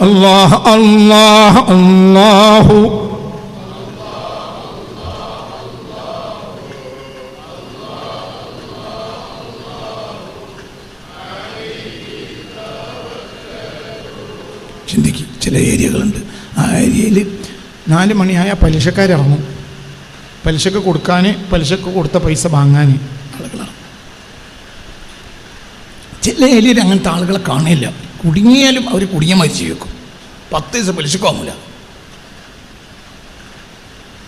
അല്ലാഹ് അല്ലാഹ് അല്ലാഹു ചിന്തിക്കും. ചില ഏരിയകളുണ്ട്, ആ ഏരിയയിൽ 4 മണിയായ പലിശക്കാരിറങ്ങും. പലിശക്ക് കൊടുക്കാൻ, പലിശക്ക് കൊടുത്ത പൈസ വാങ്ങാൻ ആളുകളാണ്. ചില ഏരിയയിൽ അങ്ങനത്തെ ആളുകളെ കാണില്ല. കുടുങ്ങിയാലും അവർ കുടുങ്ങിയ മരിച്ചു വെക്കും. 10 ദിവസം പലിശക്ക് വാങ്ങില്ല.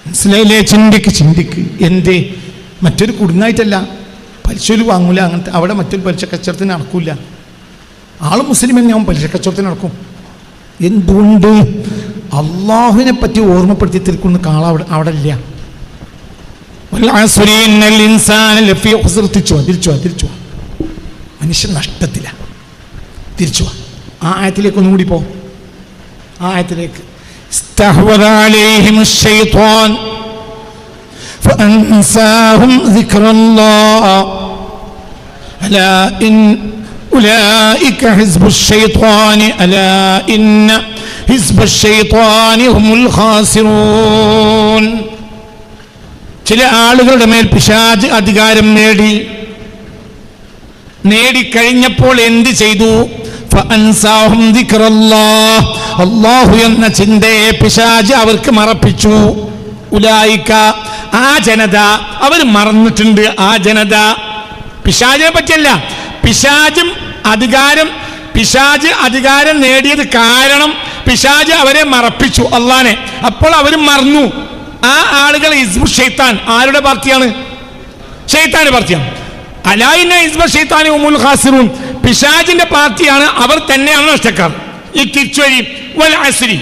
മനസ്സിലായില്ലേ? ചിന്തിക്ക്. എന്തേ? മറ്റൊരു കുടുങ്ങായിട്ടല്ല, പലിശയിൽ വാങ്ങൂല. അങ്ങനത്തെ അവിടെ മറ്റൊരു പലിശ കച്ചവടത്തിന് നടക്കൂല. ആൾ മുസ്ലിം തന്നെ ആവും, പലിശ കച്ചവടത്തിന് നടക്കും. എന്തുകൊണ്ട്? അള്ളാഹുവിനെ പറ്റി ഓർമ്മപ്പെടുത്തി തിരിക്കുന്ന കാള അവിടെ ഇല്ല. തിരിച്ചു മനുഷ്യൻ നഷ്ടത്തില. തിരിച്ചു ആ ആയത്തിലേക്ക് ഒന്നും കൂടി പോ. ആ ആയത്തിലേക്ക് أولئك حزب الشيطان ألا إن حزب الشيطان هم الخاسرون. ചില ആളുകളുടെ മേൽ പിശാച് അധികാരം നേടിക്കഴിഞ്ഞപ്പോൾ എന്ത് ചെയ്തു? ഫഅൻസാഹും ദിക്റല്ലാഹ്, അല്ലാഹു എന്ന ചിന്തയെ പിശാച് അവർക്ക് മറപ്പിച്ചു. ഉലൈക, ആ ജനത അവർ മറന്നിട്ടുണ്ട്. ആ ജനത പിശാചിനെ പറ്റിയല്ല, പിശാച് അധികാരം നേടിയത് കാരണം പിശാച് അവരെ മറപ്പിച്ചു അള്ളാനെ. അപ്പോൾ അവർ മറന്നു. ആ ആളുകൾ ഹിസ്ബു ശൈത്താൻ ആരുടെ പാർട്ടിയാണ്? ശൈത്താന്റെ പാർട്ടിയാണ്. അലാ ഇന്ന ഹിസ്ബ ശൈത്താനി ഹുമുൽ ഖാസിറൂൻ, പിശാചിന്റെ പാർട്ടിയാണ്, അവർ തന്നെയാണ് നഷ്ടക്കാർ. ഈ തിരിച്ചുവരി വൽ അസ്രി,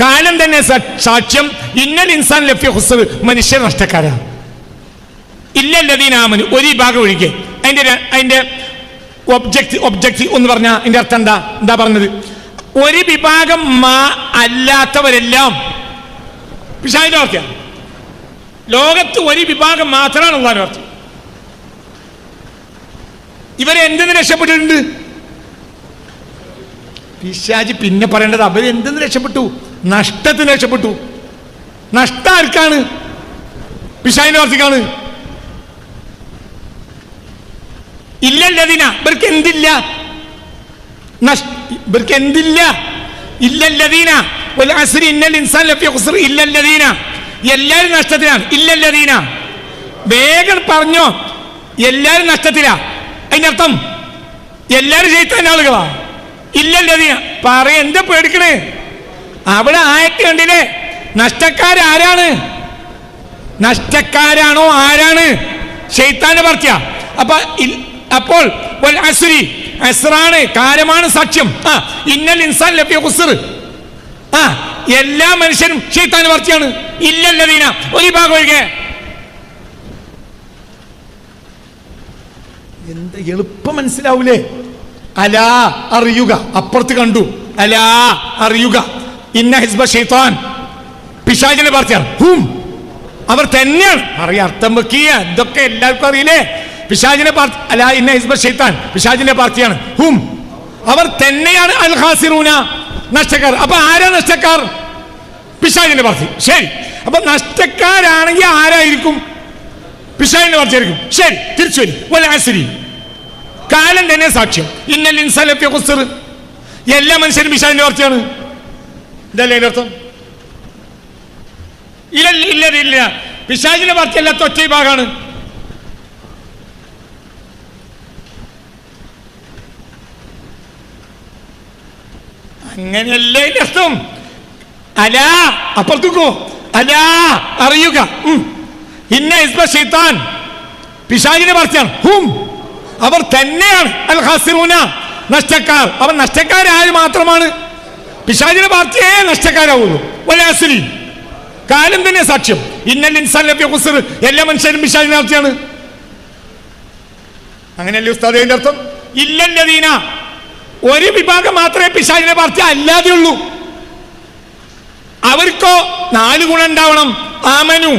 കാലം തന്നെ സാക്ഷ്യം. ഇന്നൽ ഇൻസാൻ ലഫീ ഖുസ്ർ, മനുഷ്യർ നഷ്ടക്കാരാണ്. ഇല്ലല്ലദീന ആമനു, ഒരു വിഭാഗം ഒഴികെ. അതിന്റെ ഒബ്ജക്റ്റ് എന്ന് പറഞ്ഞാൽ അതിന്റെ അർത്ഥം എന്താ പറഞ്ഞത്? ഒരു വിഭാഗം അല്ലാത്തവരെല്ലാം പിശാചിന്റെ പാർട്ടിയാണ്. ലോകത്ത് ഒരു വിഭാഗം മാത്രമാണ് അല്ലാഹുവിന്റെ പാർട്ടി. ഇവരെ എന്തെന്ന് രക്ഷപ്പെട്ടിട്ടുണ്ട്? പിശാച് പിന്നെ പറയേണ്ടത് അവരെന്തെന്ന് രക്ഷപ്പെട്ടു? നഷ്ടത്തിന് രക്ഷപ്പെട്ടു. നഷ്ടം ആർക്കാണ്? പിശാചിന്റെ പാർട്ടിക്കാണ്. ഇല്ലല്ലദീന, ഇവർക്ക് എന്തില്ല? ഇല്ലല്ലദീന വൽ അസ്രി ഇന്നൽ ഇൻസാന ലഫീ ഖുസ്ർ ഇല്ലല്ലദീന, എല്ലാവരും നഷ്ടത്തിലാണ്. ഇല്ലല്ലദീന, വേഗം പറഞ്ഞോ, എല്ലാവരും നഷ്ടത്തിലാ. അതിന്റെ അർത്ഥം എല്ലാവരും ശൈത്താന്റെ ആളുകളാ. ഇല്ലല്ലദീന എന്താ പേടിക്കണേ? അവിടെ ആയത്ത് കണ്ടില്ലേ? നഷ്ടക്കാരാരാണ്? നഷ്ടക്കാരാണോ ആരാണ്? ശൈത്താന്റെ പാർട്ടിയാ. അപ്പോൾ വൽ അസ്രി, അസ്റാണ്, കാലമാണ് സാക്ഷ്യം. ഇന്നൽ ഇൻസാൻ ലഫീ ഖുസ്ർ, എല്ലാ മനുഷ്യരും ശൈത്താന്റെ പാർട്ടിയാണ്. ഇല്ലല്ലദീന, ഒരു ഭാഗം ഒഴികെ. എന്ത് എളുപ്പം മനസ്സിലാവൂലേ? അലാ, അറിയുക. അപ്പുറത്ത് കണ്ടു. അലാ, അറിയുക. ഇന്ന ഹിസ്ബ ശൈത്താൻ, പിശാചിന്റെ പാർട്ടിയാണ്. അവർ തന്നെയാണ്. അറിയാം, അർത്ഥം വെക്കിയ ഇതൊക്കെ എല്ലാവർക്കും അറിയില്ലേ? പിശാചിന്റെ പാർട്ടി. അലാ ഇന്ന ഹിസ്ബ ശൈത്താൻ, പിശാചിന്റെ പാർട്ടിയാണ്. അവർ തന്നെയാണ് അൽ ഖാസിറൂന, നഷ്ടക്കാർ. അപ്പൊ ആരാ നഷ്ടക്കാർ? പിശാചിന്റെ പാർട്ടി. ശരി, അപ്പൊ നഷ്ടക്കാരാണെങ്കിൽ ആരായിരിക്കും? പിശാചിന്റെ പാർട്ടി ആയിരിക്കും. ശരി, തിരിച്ചു വരും. വൽ അസ്രി, കാലം തന്നെ സാക്ഷ്യം. ഇന്നൽ ഇൻസാന ലഫീ ഖുസ്ർ, എല്ലാ മനുഷ്യരും പിശാചിന്റെ പാർട്ടിയാണ്. ഇതല്ലേ അതിന്റെ അർത്ഥം? ഇല്ല, പിശാചിന്റെ പാർട്ടി അല്ലാത്ത ഒറ്റ വിഭാഗമാണ്. അങ്ങനെയല്ലേ അർത്ഥം? അലാ, അപ്പുറത്തേക്കോ. അലാ, അറിയുക. ഇന്ന ഹിസ്ബ ശൈത്താൻ, പിശാചിന്റെ പാർട്ടിയാണ്. അവർ തന്നെയാണ് അൽ ഖാസിറൂന, നഷ്ടക്കാർ. അവർ നഷ്ടക്കാരാര് മാത്രമാണ്? പിശാചിന്റെ പാർട്ടിയെ നഷ്ടക്കാരാവുള്ളൂ. വൽ അസ്രി, കാലം തന്നെ സാക്ഷ്യം. ഇന്നൽ ഇൻസാന ലഫീ ഖുസ്ർ, എല്ലാ മനുഷ്യരും പിശാചിന്റെ പാർട്ടിയാണ്. അങ്ങനെയല്ലേ ഉസ്താദ് അതിന്റെ അർത്ഥം? ഇല്ലല്ലദീന, ഒരു വിഭാഗം മാത്രമേ പിശാചിന്റെ പാർട്ടി അല്ലാതെ ഉള്ളൂ. അവർക്കോ 4 ഗുണം ഉണ്ടാവണം. ആമനു,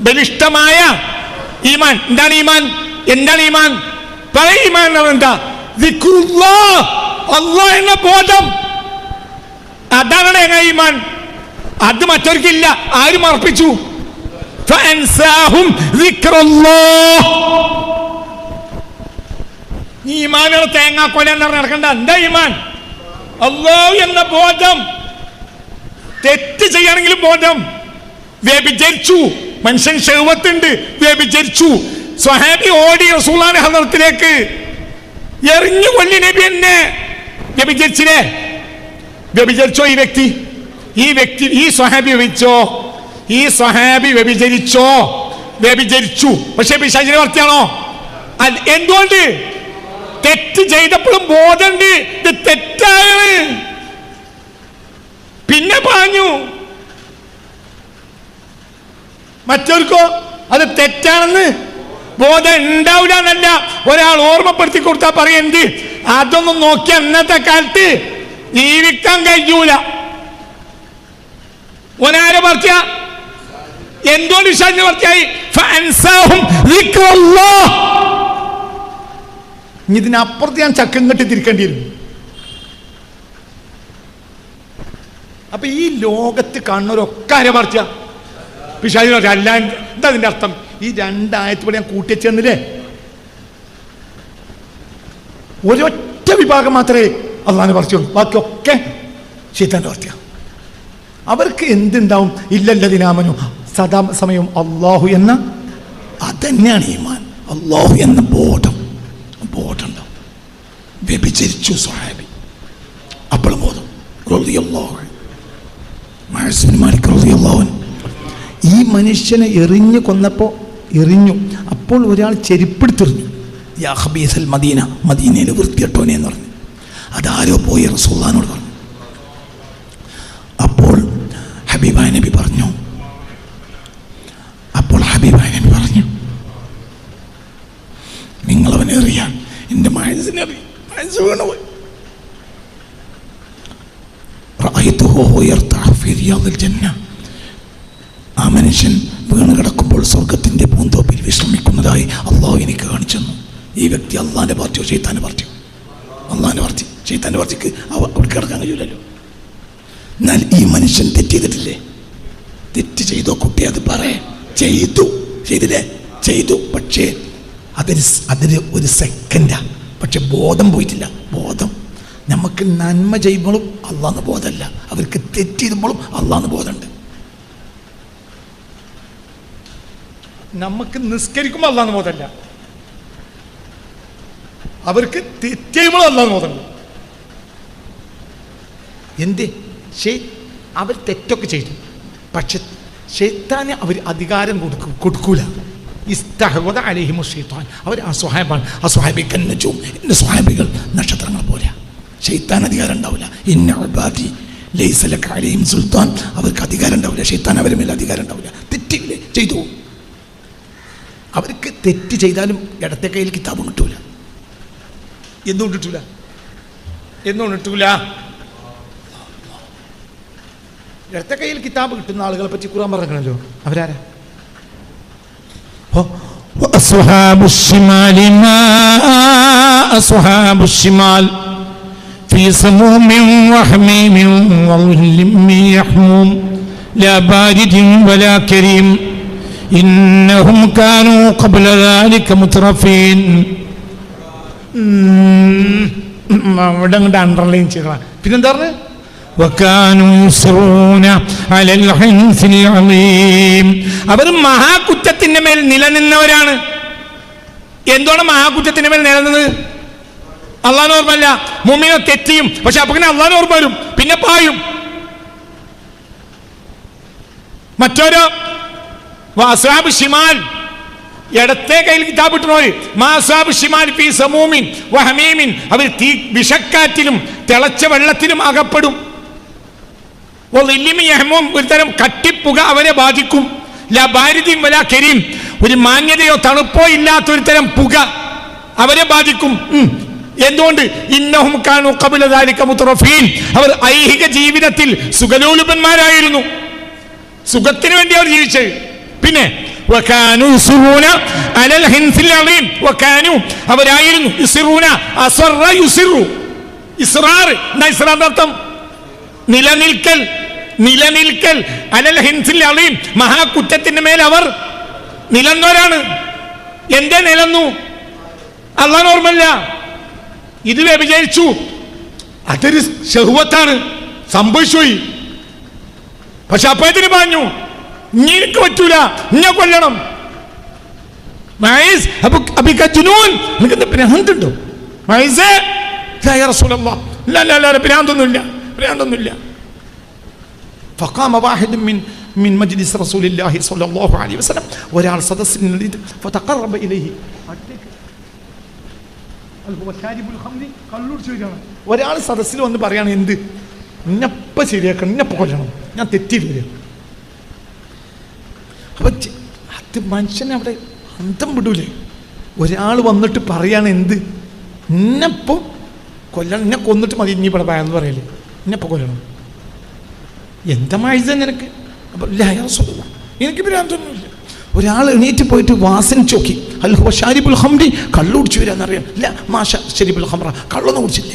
ബലിഷ്ഠമായ ഈമാൻ. എന്താണ് ഈമാൻ? പഴയ ഈമാൻ എന്താ? ദിക്റുല്ലാഹ്, അല്ലാഹ് എന്ന ബോധം. അതാണ് ഈമാൻ. അത് മറ്റവർക്കില്ല. ആരും അർപ്പിച്ചു. ഫഅൻസാഹും ദിക്റുല്ലാഹ്. ഈമാനാണ് തേങ്ങാക്കൊല എന്ന് പറഞ്ഞ് നടക്കണ്ട. എന്താ ഈമാൻ? അല്ലാഹു എന്ന ബോധം. തെറ്റ് ചെയ്യണമെങ്കിലും ബോധം. വ്യഭിചരിച്ചു, മനുഷ്യൻ ശഹ്വത്തുണ്ട്, വ്യഭിചരിച്ചു. സ്വഹാബി ഓടി റസൂലുള്ളാഹിന്റെ ഹദ്റത്തിലേക്ക്, എറിഞ്ഞു കൊല്ലി നബി എന്നെ. വ്യഭിചരിച്ചില്ലേ? വ്യഭിചരിച്ചോ ഈ വ്യക്തി? ഈ സ്വഹാബി വ്യഭിച്ചോ? ഈ സ്വഹാബി വ്യഭിചരിച്ചോ? വ്യഭിചരിച്ചു. പക്ഷെ പിശാചിനെ വർത്തിയാണോ? എന്തുകൊണ്ട്? തെറ്റ് ചെയ്തപ്പോഴും ബോധമുണ്ട് ഇത് തെറ്റാണ്. പിന്നെ പറഞ്ഞു. മറ്റവർക്കോ അത് തെറ്റാണെന്ന് ബോധം ഉണ്ടാവില്ല എന്നല്ല, ഒരാൾ ഓർമ്മപ്പെടുത്തി കൊടുത്താൽ പറയെന്ത്? അതൊന്നും നോക്കി അന്നത്തെ കാലത്ത് ജീവിക്കാൻ കഴിയൂല. ഒനാരെ പറഞ്ഞ എന്തുകൊണ്ട് വിശ്വാസിനെ പറഞ്ഞായി? ഇതിനപ്പുറത്ത് ഞാൻ ചക്കം കെട്ടി തിരിക്കേണ്ടി വരും. അപ്പൊ ഈ ലോകത്ത് കാണുന്നവരൊക്കെ ആരെ പറഞ്ഞ? പിശാചിനെ പറഞ്ഞ. അല്ല, എന്താ അതിന്റെ അർത്ഥം? ഈ രണ്ടായത്തോടെ ഞാൻ കൂട്ടിച്ചെന്നില്ലേ? ഒരൊറ്റ വിഭാഗം മാത്രമേ അള്ളാഹിനെ പറിച്ചുള്ളൂ, ബാക്കിയൊക്കെ ശൈത്താന്റെ പറിച്ച. അവർക്ക് എന്തുണ്ടാവും? ഇല്ലല്ലതിനാമനു സദാ സമയം അള്ളാഹു എന്ന അതന്നെയാണ് ഈമാൻ. അള്ളാഹു എന്ന ബോധം ഉണ്ടാവും. വ്യഭിചരിച്ചു സ്വഹാബി, അപ്പോൾ ബോധം. ഈ മനുഷ്യനെ എറിഞ്ഞു കൊന്നപ്പോ എറിഞ്ഞു. അപ്പോൾ ഒരാൾ ചെരുപ്പെടുത്തെറിഞ്ഞു. യാ ഹബീസൽ മദീന, മദീനയിൽ വൃത്തിയട്ടോനെ എന്ന് പറഞ്ഞു. അതാരോ പോയി റസൂലുള്ളാഹിനോട് പറഞ്ഞു. അപ്പോൾ ഹബീബായ നബി പറഞ്ഞു നിങ്ങളവനെ എറിയാൻ എൻ്റെ മനസ്സിനെ മനസ്സ് വീണുപോയി. ആ മനുഷ്യൻ വീണ് കിടക്കുമ്പോൾ സ്വർഗത്തിന്റെ പൂന്തോപ്പിൽ വിശ്രമിക്കുന്നതായി അള്ളാഹു എനിക്ക് കാണിച്ചു തന്നു. ഈ വ്യക്തി അള്ളാഹിന്റെ പാർട്ടിയോ ശൈത്താന്റെ പാർട്ടിയോ? അള്ളാഹിന്റെ പാർട്ടി. ശൈത്താന്റെ പാർട്ടിക്ക് അവർക്ക് കിടക്കാൻ കഴിയില്ലല്ലോ. എന്നാൽ ഈ മനുഷ്യൻ തെറ്റ് ചെയ്തിട്ടില്ലേ? തെറ്റ് ചെയ്തോ കുട്ടി? അത് പറയാം. ചെയ്തില്ലേ? ചെയ്തു. പക്ഷേ അതിന് ഒരു സെക്കൻഡാ. പക്ഷെ ബോധം പോയിട്ടില്ല. ബോധം നമുക്ക് നന്മ ചെയ്യുമ്പോഴും അള്ളാഹ്ന്ന് ബോധമല്ല, അവർക്ക് തെറ്റ് ചെയ്യുമ്പോഴും അള്ളാഹ്ന്ന് ബോധമുണ്ട്. നമുക്ക് നിസ്കരിക്കുമ്പോൾ അള്ളാഹ്ന്ന് ബോധമല്ല, അവർക്ക് തെറ്റ് ചെയ്യുമ്പോഴും അള്ളാഹ്ന്ന് ബോധമുണ്ട്. എന്ത്? അവർ തെറ്റൊക്കെ ചെയ്തു, പക്ഷെ ശൈത്താന് അവർ അധികാരം കൊടുക്കൂല. ഇസ്തഹവദ അലൈഹിമു ശൈത്താൻ. അവർ അസ്വഹാബാണ്. അസ്വഹാബിക്കന്നജൂം, എൻ്റെ സ്വഹാബികൾ നക്ഷത്രങ്ങൾ പോലെ. ശൈത്താൻ അധികാരം ഉണ്ടാവില്ല. ഇന്ന ഇബാദി ലൈസ ലക അലൈഹിം സുൽത്താൻ. അവർക്ക് അധികാരം ഉണ്ടാവില്ല. ശൈത്താൻ അവരുടെ മേലെ അധികാരം ഉണ്ടാവില്ല. തെറ്റില്ലേ? ചെയ്തു. അവർക്ക് തെറ്റ് ചെയ്താലും ഇടത്തെ കയ്യിൽ കിതാബും കിട്ടൂല. എന്തുകൊണ്ട് കിട്ടൂല? ഇടത്തെ കയ്യിൽ കിതാബ് കിട്ടുന്ന ആളുകളെ പറ്റി ഖുർആൻ പറഞ്ഞല്ലോ. അവരാരാ? أصحاب الشمال ما أصحاب الشمال في سموم وحميم وظل من يحموم لا بارد ولا كريم إنهم كانوا قبل ذلك مترفين. അവിടെ അങ്ങോട്ട് അണ്ടർലൈൻ ചെയ്യണം. പിന്നെന്താ പറഞ്ഞത്? وكانوا يصرون على الحنث العظيم. അവർ മഹാകുറ്റത്തിന്റെ മേൽ നിലനിന്നവരാണ്. എന്താണ് മഹാകുറ്റത്തിന്റെ മേൽ നിലനിന്നത്? അള്ളാഹ്നെ ഓർമ്മല്ല. മുഅ്മിനോ തെറ്റിയും, പക്ഷെ അപ്പൊ അള്ളാഹ്നെ ഓർമ്മ വരും, പിന്നെ പായും. മറ്റോരോ അസ്ഹാബ് ഷിമാൽ, ഇടത്തെ കയ്യിൽ കിതാബ് കിട്ടുന്നവര്. മാസാബ് ഷിമാൽ ഫീ സമൂമിൻ വഹമീമിൻ. അവർ തീ വിഷക്കാറ്റിലും തിളച്ച വെള്ളത്തിലും അകപ്പെടും. ഒരു തരം കട്ടിപ്പുക അവരെ ബാധിക്കും. ലാ ബാരിദിൻ വലാ കരീം. ഒരു മാന്യതയോ തണുപ്പോ ഇല്ലാത്തൊരു തരം പുക അവരെ ബാധിക്കും. എന്തുകൊണ്ട്? ഇന്നഹും കാനൂ ഖബല ദാലിക മുതറഫീൻ. അവർ ഐഹിക ജീവിതത്തിൽ സുഖലോലുപന്മാരായിരുന്നു. സുഖത്തിന് വേണ്ടി അവർ ജീവിച്ചത്. പിന്നെ വകാനു യുസിറൂന അലൽ ഹിൻസിൽ അളീം. വകാനു അവരായിരുന്നു യുസിറൂന അസറ യുസിറു ഇസ്റാർ. എന്താ ഇസ്റാറിന്റെ അർത്ഥം? നിലനിൽക്കൽ. നിലനിൽക്കൽ അലൽ ഹിൻസിൽ അളീം, മഹാകുറ്റത്തിന്റെ മേൽ അവർ നിലന്നവരാണ്. എന്തേ നിലന്നു? അള്ളാഹ് ഓർമ്മല്ല. ഇത് വ്യഭിചരിച്ചു, അതൊരു ശഹ്വത്താണ്, സംഭവിച്ചുപോയി. പക്ഷെ അപ്പോഴത്തിന് പറഞ്ഞു ഇനി എനിക്ക് പറ്റൂല, ഇന്നെ കൊല്ലണം. ഭ്രാന്തുണ്ടോ? ഭ്രാന്തൊന്നുമില്ല, ഭ്രാന്തൊന്നുമില്ല. فقام واحد من مجلس رسول الله صلى الله عليه وسلم ഒരാൾ സദസ്സിൽ നിന്ന് فتقرب اليه ഒരാൾ സദസ്സിൽ വന്ന് പറയാണ് എന്ത്? ഇന്നപ്പ ശരിയാക്കണം, ഇന്നപ്പ കൊല്ലണം, ഞാൻ തെറ്റിയിട്ട് വരിക. അപ്പൊ അത് മനുഷ്യനെ അവിടെ അന്തം വിടൂലേ? ഒരാൾ വന്നിട്ട് പറയാണ് എന്ത്? ഇന്നപ്പം കൊല്ലണം, ഇന്നെ കൊന്നിട്ട് മതി, ഇനി ഇവിടെ പറയാന്ന് പറയല്ലേ, ഇന്നപ്പ കൊല്ലണം. എന്താ മൈസ നിനക്ക്? അപ്പൊ എനിക്ക് ഭ്രാന്തൊന്നുമില്ല. ഒരാൾ എണീറ്റ് പോയിട്ട് വാസന ചോക്കി ഷാരിബുൽ ഹംറി, കള്ളുടിച്ചു വരാന്നറിയാം. ഇല്ല മാഷ ഷരീബുൽ ഹംറ, കള്ളൊന്നും കുടിച്ചില്ല.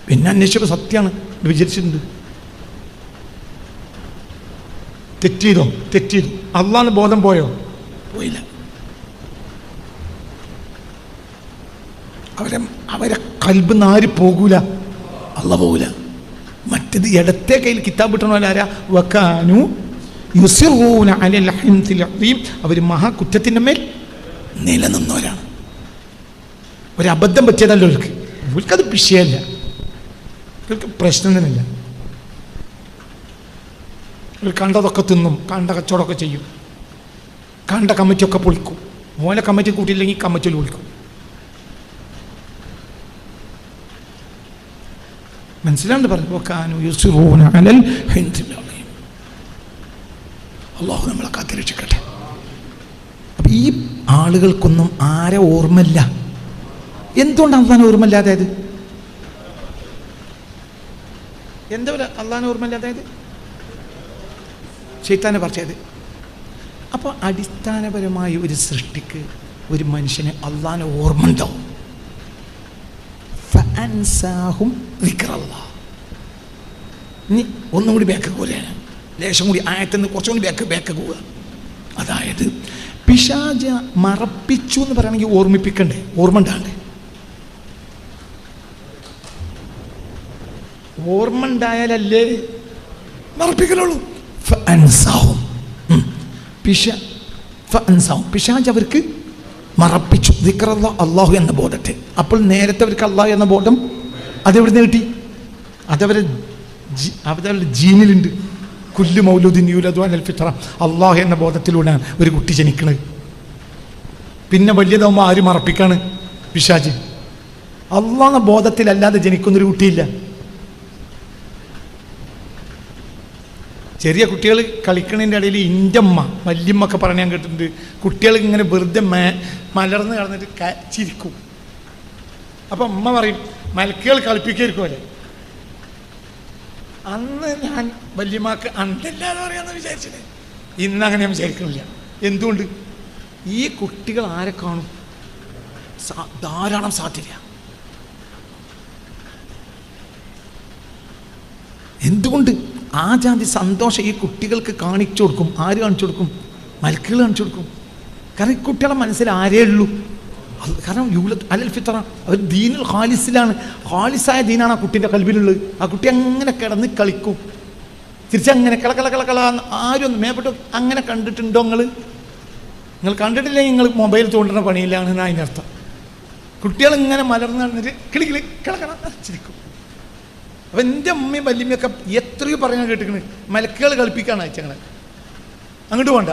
പിന്നെ അന്വേഷിച്ചപ്പോൾ സത്യമാണ്, വിചാരിച്ചിട്ടുണ്ട്. തെറ്റിയതോ? തെറ്റിയതു. അള്ളാന്ന് ബോധം പോയോ? പോയില്ല. അവരെ കൽബ് നാരി പോകൂല, അള്ളാഹ് പോകൂല. മറ്റത് ഇടത്തെ കയ്യിൽ കിതാബ് കിട്ടണവരാരാ? വകാനു യുസിറൂന അലൽ ഹിൻസിൽ അളീം, അവർ മഹാകുറ്റത്തിൻ്റെ മേൽ നിലനിന്നവരാണ്. ഒരബദ്ധം പറ്റിയതല്ലോ അവർക്ക്, അവർക്കത് വിഷയമല്ല, അവർക്ക് പ്രശ്നം തന്നെയില്ല. അവർ കണ്ടതൊക്കെ തിന്നും, കണ്ട കച്ചവടമൊക്കെ ചെയ്യും, കണ്ട കമ്മിറ്റിയൊക്കെ പൊളിക്കും. ഓല കമ്മിറ്റി കൂട്ടിയില്ലെങ്കിൽ കമ്മിറ്റിയിൽ പൊളിക്കും. മനസ്സിലാണ്ട് പറഞ്ഞു. അല്ലാഹു നമ്മളെ കാത്തിരക്ഷിക്കട്ടെ. അപ്പം ഈ ആളുകൾക്കൊന്നും ആരെ ഓർമ്മയില്ല. എന്തുകൊണ്ട് അള്ളാഹനെ ഓർമ്മയില്ലാതായത്? എന്താ അള്ളാഹനെ ഓർമ്മയില്ലാതായത്? ശൈത്താനെ പറഞ്ഞത്. അപ്പോൾ അടിസ്ഥാനപരമായ ഒരു സൃഷ്ടിക്ക്, ഒരു മനുഷ്യന് അള്ളാഹനെ ഓർമ്മ ഉണ്ടാവും. ഇനി ഒന്നും കൂടി ബാക്ക് പോലെയാണ്, ലേശം കൂടി ആയത്തുനിന്ന് കുറച്ചും കൂടി ബാക്ക് പോവുക. അതായത് പിശാച മറപ്പിച്ചു എന്ന് പറയണമെങ്കിൽ ഓർമ്മിപ്പിക്കണ്ടേ? ഓർമ്മ ഉണ്ടാകണ്ടേ? ഓർമ്മ ഉണ്ടായാലല്ലേ മറപ്പിക്കലുള്ളൂ. പിശാച് അവർക്ക് മറപ്പിച്ചു ദിക്റല്ലാ, അള്ളാഹു എന്ന ബോധത്തെ. അപ്പോൾ നേരത്തെ അവർക്ക് അള്ളാഹു എന്ന ബോധം അതെവിടുന്ന് കിട്ടി? അതവരെ ജീനിലുണ്ട്. കുല്ലു മൗലൂദിൻ യൂലദു അലൽ ഫിത്ര, അള്ളാഹു എന്ന ബോധത്തിലൂടെയാണ് ഒരു കുട്ടി ജനിക്കുന്നത്. പിന്നെ വലിയതാവുമ്പോൾ ആര് മറപ്പിക്കാണ്? പിശാച്. അള്ളാഹ് എന്ന ബോധത്തിലല്ലാതെ ജനിക്കുന്നൊരു കുട്ടിയില്ല. ചെറിയ കുട്ടികൾ കളിക്കണതിൻ്റെ ഇടയിൽ ഇൻ്റമ്മ വല്യമ്മൊക്കെ പറഞ്ഞ് ഞാൻ കേട്ടിട്ടുണ്ട്, കുട്ടികൾ ഇങ്ങനെ വെറുതെ മലർന്ന് കിടന്നിട്ട് ചിരിക്കും. അപ്പം അമ്മ പറയും മലക്കുകൾ കളിപ്പിക്കായിരിക്കുമല്ലേ. അന്ന് ഞാൻ വല്യമ്മക്ക് അന്തല്ലാതെ പറയാമെന്ന് വിചാരിച്ചില്ലേ. ഇന്നങ്ങനെ ഞാൻ വിചാരിക്കണില്ല. എന്തുകൊണ്ട്? ഈ കുട്ടികൾ ആരെ കാണും? ധാരാളം സാധ്യത. എന്തുകൊണ്ട്? ആ ജാതി സന്തോഷം ഈ കുട്ടികൾക്ക് കാണിച്ചു കൊടുക്കും. ആര് കാണിച്ചു കൊടുക്കും? മലക്കുകൾ കാണിച്ചു കൊടുക്കും. കാരണം ഈ കുട്ടികളുടെ മനസ്സിൽ ആരേ ഉള്ളൂ. കാരണം യൂലദ് അലൽ ഫിത്ര, അവർ ദീനുൽ ഖാലിസിലാണ്. ഖാലിസായ ദീനാണ് ആ കുട്ടീൻ്റെ കൽബിലുള്ളത്. ആ കുട്ടി അങ്ങനെ കിടന്ന് കളിക്കും, തിരിച്ചങ്ങനെ കള ആരും ഒന്ന് മേപ്പെട്ടു. അങ്ങനെ കണ്ടിട്ടുണ്ടോ നിങ്ങൾ കണ്ടിട്ടില്ലെങ്കിൽ നിങ്ങൾ മൊബൈൽ തോണ്ടുന്ന പണിയിലാണ് അതിനർത്ഥം. കുട്ടികൾ ഇങ്ങനെ മലർന്ന് നടന്നിട്ട് കിളി കള ചിരിക്കും. അപ്പം എൻ്റെ അമ്മയും വല്യമ്മയൊക്കെ എത്രയോ പറയാൻ കേട്ടിരിക്കണ്, മലക്കുകൾ കളിപ്പിക്കാണ് അയച്ചങ്ങളെ. അങ്ങോട്ട് പോകണ്ട,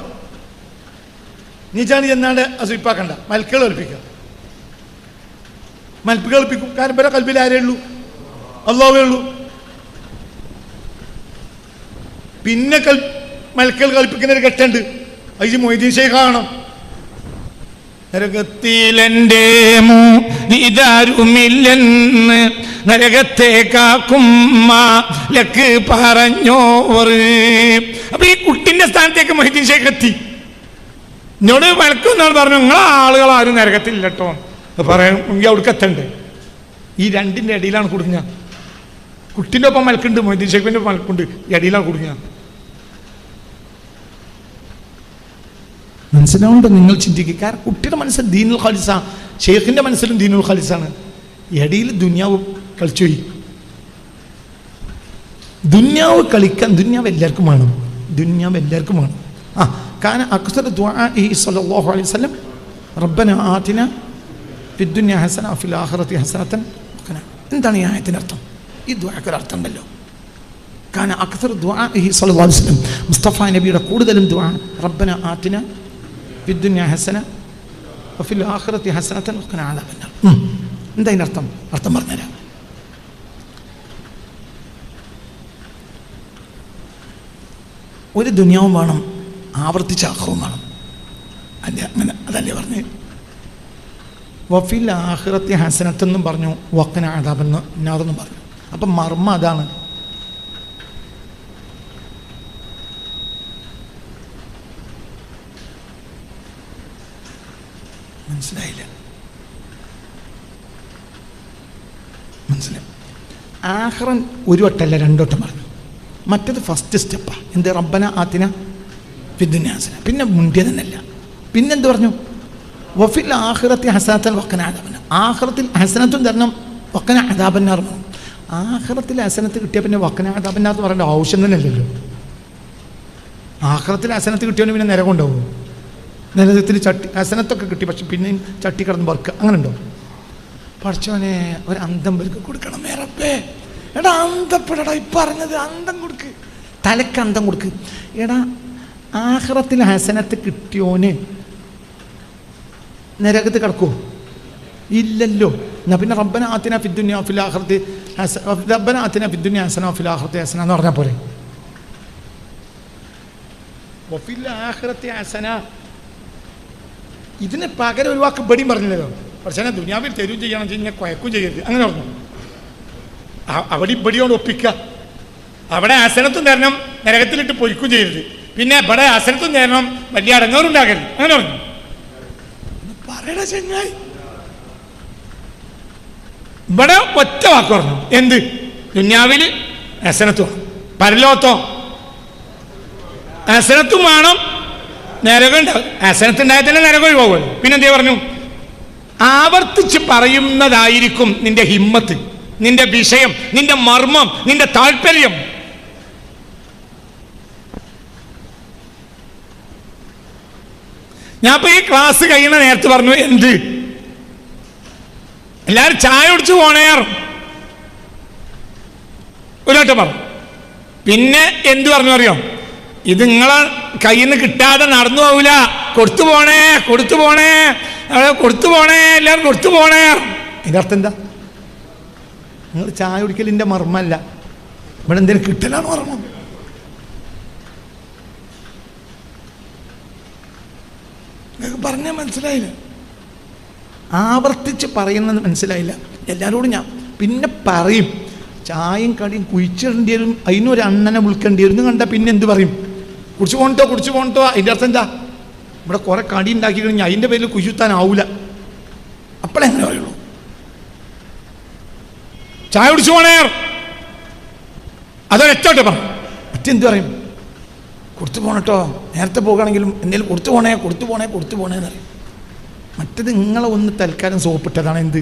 നീച്ചാണ് ചെന്നാണ്ട് അസുയിപ്പാക്കണ്ട, മലക്കുകൾ കളിപ്പിക്കുക. മലക്കുകൾ കളിപ്പിക്കും. കാരണം ഇവരെ കൽബിൽ ആരേ ഉള്ളൂ? അല്ലാഹുവേ ഉള്ളൂ. പിന്നെ മലക്കുകൾ കളിപ്പിക്കുന്ന ഒരു ഘട്ടമുണ്ട്, അത് മൊയ്തീൻ ശൈഖ് കാണണം. നരകത്തിലെൻ്റെ മൂതാരുമില്ലെന്ന് നരകത്തെ കാക്കും ലക്ക് പറഞ്ഞോർ. അപ്പൊ ഈ കുട്ടിന്റെ സ്ഥാനത്തേക്ക് മൊയ്തീൻ ശൈഖ് എത്തി. എന്നോട് മലക്കുന്നാണ് പറഞ്ഞു, നിങ്ങളെ ആളുകളാരും നരകത്തില്ല കേട്ടോ പറയാൻ അവിടേക്ക് എത്തണ്ടേ. ഈ രണ്ടിൻ്റെ ഇടയിലാണ് കുടുങ്ങുക. കുട്ടിൻ്റെ ഒപ്പം മലക്കുണ്ട്, മൊയ്തീൻ ഷെയ്ഖിൻ്റെ ഒപ്പം മലക്കുണ്ട്, ഇടയിലാണ് കുടുങ്ങുക. മനസ്സിലാവുണ്ടോ? നിങ്ങൾ ചിന്തിക്കുക. കാരണം കുട്ടിയുടെ മനസ്സിൽ ദീനുൽ ഖാലിസ, ഷെയ്ഖിൻ്റെ മനസ്സിലും ദീനുൽ ഖാലിസാണ്. ഇടയിൽ ദുന്യാവ് കളിച്ചുപോയി. ദുന്യാവ് കളിക്കാൻ ദുന്യാവ് എല്ലാവർക്കും വേണം. ദുന്യാവ് എല്ലാവർക്കും വേണം. കാന അക്സറ ദുആഇ സ്വല്ലല്ലാഹു അലൈഹി വസല്ലം റബ്ബന ആതിന ഫിദ്ദുനിയ ഹസന വഫിൽ ആഖിറതി ഹസനതൻ വഖിന. എന്താണ് ഈ ആയത്തിൻ്റെ അർത്ഥം? ഈ ദുആക്ക് ഒരു അർത്ഥം ഉണ്ടല്ലോ. കാന അക്സറ ദുആഇ സ്വല്ലല്ലാഹു അലൈഹി വസല്ലം, മുസ്തഫ നബിയുടെ കൂടുതലും ദുആ റബ്ബന ആതിന ഫിദ്ദുനിയ ഹസന വഫിൽ ആഖിറതി ഹസനതൻ വഖിന അദാബന്നാർ. എന്താ അതിൻ്റെ അർത്ഥം? അർത്ഥം പറഞ്ഞുതരാം. ഒരു ദുനിയാവും വേണം, ആവർത്തിച്ച ആഖിറവും വേണം. അല്ല അങ്ങനെ അതല്ലേ പറഞ്ഞ്. വഫിൽ ആഖിറത്തി ഹസനത്തെന്നും പറഞ്ഞു, വഖിന അദാബന്നാറെന്നും പറഞ്ഞു. അപ്പം മർമ്മ അതാണ്. മനസ്സിലായില്ല? മനസ്സിലായി? ആഖിറൻ ഒരു വട്ടമല്ല രണ്ടോട്ടം പറഞ്ഞു. മറ്റത് ഫസ്റ്റ് സ്റ്റെപ്പാണ്. എന്ത്? റബ്ബന ആതിന ഫിദ്ദുനിയ ഹസന. പിന്നെ മുണ്ടിയ തന്നെയല്ല. പിന്നെന്ത് പറഞ്ഞു? വഫിൽ ആഖിറത്തി ഹസനത്തൻ വഖിന അദാബന്നാർ. ആഖിറത്തിൽ ഹസനത്തും തരണം, വഖിന അദാബന്നാർ പറഞ്ഞു. ആഖിറത്തിൽ ഹസനത്ത് കിട്ടിയാൽ പിന്നെ വഖിന അദാബന്നാർ എന്ന് പറയേണ്ട ആവശ്യം തന്നെ അല്ലല്ലോ. ആഖിറത്തിൽ ഹസനത്ത് കിട്ടിയവന് പിന്നെ നരകം ഉണ്ടാവും. നരകത്തിൽ ചട്ടി ഹസനത്തൊക്കെ കിട്ടി, പക്ഷെ പിന്നെയും ചട്ടി കിടന്ന് വറുക്കുക, അങ്ങനെ ഉണ്ടോ? പഠിച്ചവനെ ഒരു അന്തം വർക്ക് കൊടുക്കണം. മേറപ്പേ എടാ അന്തപ്പെടടാ, ഈ പറഞ്ഞത് അന്തം കൊടുക്ക്, തലക്ക് അന്തം കൊടുക്ക്. എടാ ആഖിറത്തിൽ ഹസനത്ത് കിട്ടിയോന് നരകത്ത് കിടക്കുമോ? ഇല്ലല്ലോ. എന്നാ പിന്നെ റബ്ബന ആതിന ഫിദ്ദുനിയ ഫിൽ ആഖിറതി ഹസന, റബ്ബന ആതിന ഫിദ്ദുനിയ ഹസന ഫിൽ ആഖിറതി ഹസന എന്ന് പറഞ്ഞാൽ പോരെ? വഫിൽ ആഖിറതി ഹസന. ഇതിന് പകരം ഒരു വാക്ക് ബടിയും പറഞ്ഞില്ലല്ലോ. പക്ഷേ ദുനിയാവിൽ തരും ചെയ്യണം, കഴിഞ്ഞാൽ കുഴക്കും ചെയ്യരുത്, അങ്ങനെ പറഞ്ഞു. അവിടെ ഇബടിയോട് ഒപ്പിക്കുക. അവിടെ ഹസനത്തും തരണം, നരകത്തിലിട്ട് പൊരിക്കും ചെയ്യരുത്. പിന്നെ ഇവിടെ ഹസനത്തും തരണം, വലിയ അടങ്ങാറുണ്ടാകരുത്, അങ്ങനെ പറഞ്ഞു. പറയണ ചെങ്ങായി, ഇവിടെ ഒറ്റ വാക്ക് പറഞ്ഞു. എന്ത്? ദുനിയാവിൽ ഹസനത്തും, പരലോകത്തോ ഹസനത്തും വേണം, നരകം ഉണ്ടാവും. ഹസനത്തുണ്ടായാൽ തന്നെ നരകം ഒഴിവാകുമല്ലോ. പിന്നെന്തേ പറഞ്ഞു? ആവർത്തിച്ച് പറയുന്നതായിരിക്കും നിന്റെ ഹിമ്മത്ത്, നിന്റെ വിഷയം, നിന്റെ മർമ്മം, നിന്റെ താല്പര്യം. ഞാൻ ഇപ്പൊ ഈ ക്ലാസ് കഴിയുന്ന നേരത്തെ പറഞ്ഞു, എന്ത് എല്ലാവരും ചായ കുടിച്ചു പോണേറും ഒരു വട്ടം പറഞ്ഞു. പിന്നെ എന്ത് പറഞ്ഞു അറിയോ? ഇത് നിങ്ങളെ കയ്യിൽ നിന്ന് കിട്ടാതെ നടന്നു പോവില്ല, കൊടുത്തു പോണേ, കൊടുത്തു പോണേ, കൊടുത്തു പോണേ, എല്ലാവരും കൊടുത്തു പോണേ. അതിൻ്റെ അർത്ഥം എന്താ? നിങ്ങൾ ചായ കുടിക്കലിൻ്റെ മർമ്മല്ല, ഇവിടെ എന്തെങ്കിലും കിട്ടലാണ് മർമ്മം. നിങ്ങൾക്ക് പറഞ്ഞാൽ മനസ്സിലായില്ല, ആവർത്തിച്ച് പറയുന്നത് മനസ്സിലായില്ല. എല്ലാവരോടും ഞാൻ പിന്നെ പറയും, ചായയും കടിയും കുഴിച്ചിടേണ്ടി വരും, അതിനൊരു അണ്ണനെ വിളിക്കേണ്ടി വരും. കണ്ടാൽ പിന്നെ എന്ത് പറയും? കുടിച്ചു പോകണ്ടോ, കുടിച്ചു പോകണ്ടോ. അതിൻ്റെ അർത്ഥം എന്താ? ഇവിടെ കുറെ കടി ഉണ്ടാക്കി കഴിഞ്ഞാൽ അതിൻ്റെ പേരിൽ കുഴിച്ചുത്താനാവൂല. അപ്പോഴെങ്ങനെ പറയുള്ളൂ? ചായ കുടിച്ചു പോണേ അതൊരൊറ്റോട്ട് പറയും. മറ്റെന്ത് പറയും? കൊടുത്തു പോകണട്ടോ, നേരത്തെ പോകുകയാണെങ്കിലും എന്തെങ്കിലും കൊടുത്തു പോണേ, കൊടുത്തു പോണേ, കൊടുത്തു പോണേന്ന് പറയും. മറ്റത് നിങ്ങളെ ഒന്ന് തൽക്കാലം സോപ്പിട്ടതാണ്. എന്ത്?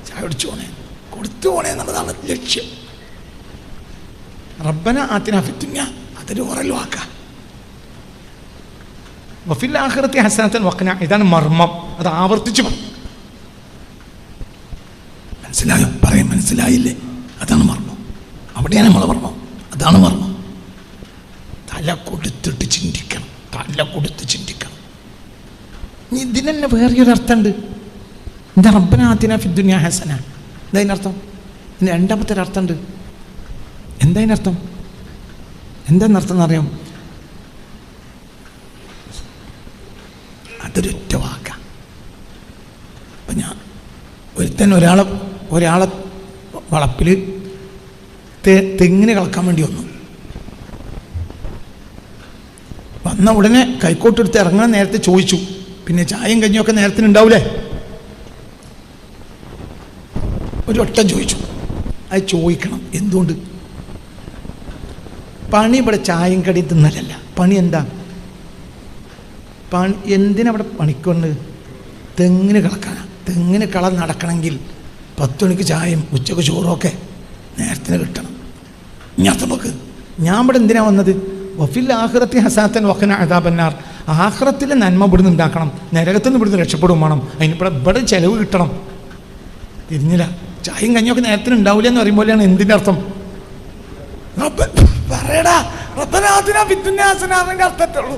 ചായ കുടിച്ചു പോണേ, കൊടുത്തു പോണേ എന്നുള്ളതാണ് ലക്ഷ്യം. റബ്ബന ആതിന ഫിദ്ദുനിയ അതൊരു ഓറൽ വാക്കാ. വഫിൽ ആഖിറതി ഹസനത്തൻ വഖിന, ഇതാണ് മർമ്മം. അത് ആവർത്തിച്ചു പറയും. മനസ്സിലായോ? പറയും മനസ്സിലായില്ലേ? അതാണ് മർമ്മം. അവിടെയാണ് നമ്മളെ മർമ്മം. അതാണ് മർമ്മം. തല കൊടുത്തിട്ട് ചിന്തിക്കണം, തല കൊടുത്ത് ചിന്തിക്കണം. ഇതിന് തന്നെ വേറെയൊരു അർത്ഥമുണ്ട്. എന്താ? റബ്ബന ആതിന ഫിദ്ദുനിയ ഹസന. എന്താ അതിനർത്ഥം? ഇതിന് രണ്ടാമത്തെ ഒരു അർത്ഥമുണ്ട്. എന്താ അതിനർത്ഥം? എന്താന്നർത്ഥം എന്നറിയാം? അതൊരൊറ്റ വാക്ക. അപ്പം ഞാൻ ഒരാളെ വളപ്പിൽ തെങ്ങിന് കളക്കാൻ വേണ്ടി വന്നു. വന്ന ഉടനെ കൈക്കോട്ടെടുത്ത് ഇറങ്ങാൻ നേരത്തെ ചോദിച്ചു. പിന്നെ ചായയും കഞ്ഞിയൊക്കെ നേരത്തിന് ഉണ്ടാവൂലേ? ഒരു ഒറ്റ ചോദിച്ചു. അത് ചോദിക്കണം. എന്തുകൊണ്ട്? പണി ഇവിടെ ചായയും കടി തിന്നലല്ല. പണി എന്താ? പണി എന്തിനവിടെ പണിക്കൊണ്ട്? തെങ്ങിന് കളക്കാനാണ്. തെങ്ങിന് കള നടക്കണമെങ്കിൽ 10 മണിക്ക് ചായയും ഉച്ചക്ക് ചോറുമൊക്കെ നേരത്തിന് കിട്ടണം. നമുക്ക് ഞാൻ ഇവിടെ എന്തിനാ വന്നത്? വഫിൽ ആഖിറത്തി ഹസനത്തൻ വഖിന അദാബന്നാർ. ആഖിറത്തിലെ നന്മ ഇവിടുന്ന് ഉണ്ടാക്കണം, നരകത്തുനിന്ന് ഇവിടുന്ന് രക്ഷപ്പെടും വേണം. ഇവിടെ ചെലവ് കിട്ടണം. തിരിഞ്ഞില്ല. ചായയും കഞ്ഞിയൊക്കെ നേരത്തിന് ഉണ്ടാവില്ല എന്ന് പറയുമ്പോഴാണ് എന്തിൻ്റെ അർത്ഥം? പറയടാ അർത്ഥത്തുള്ളൂ.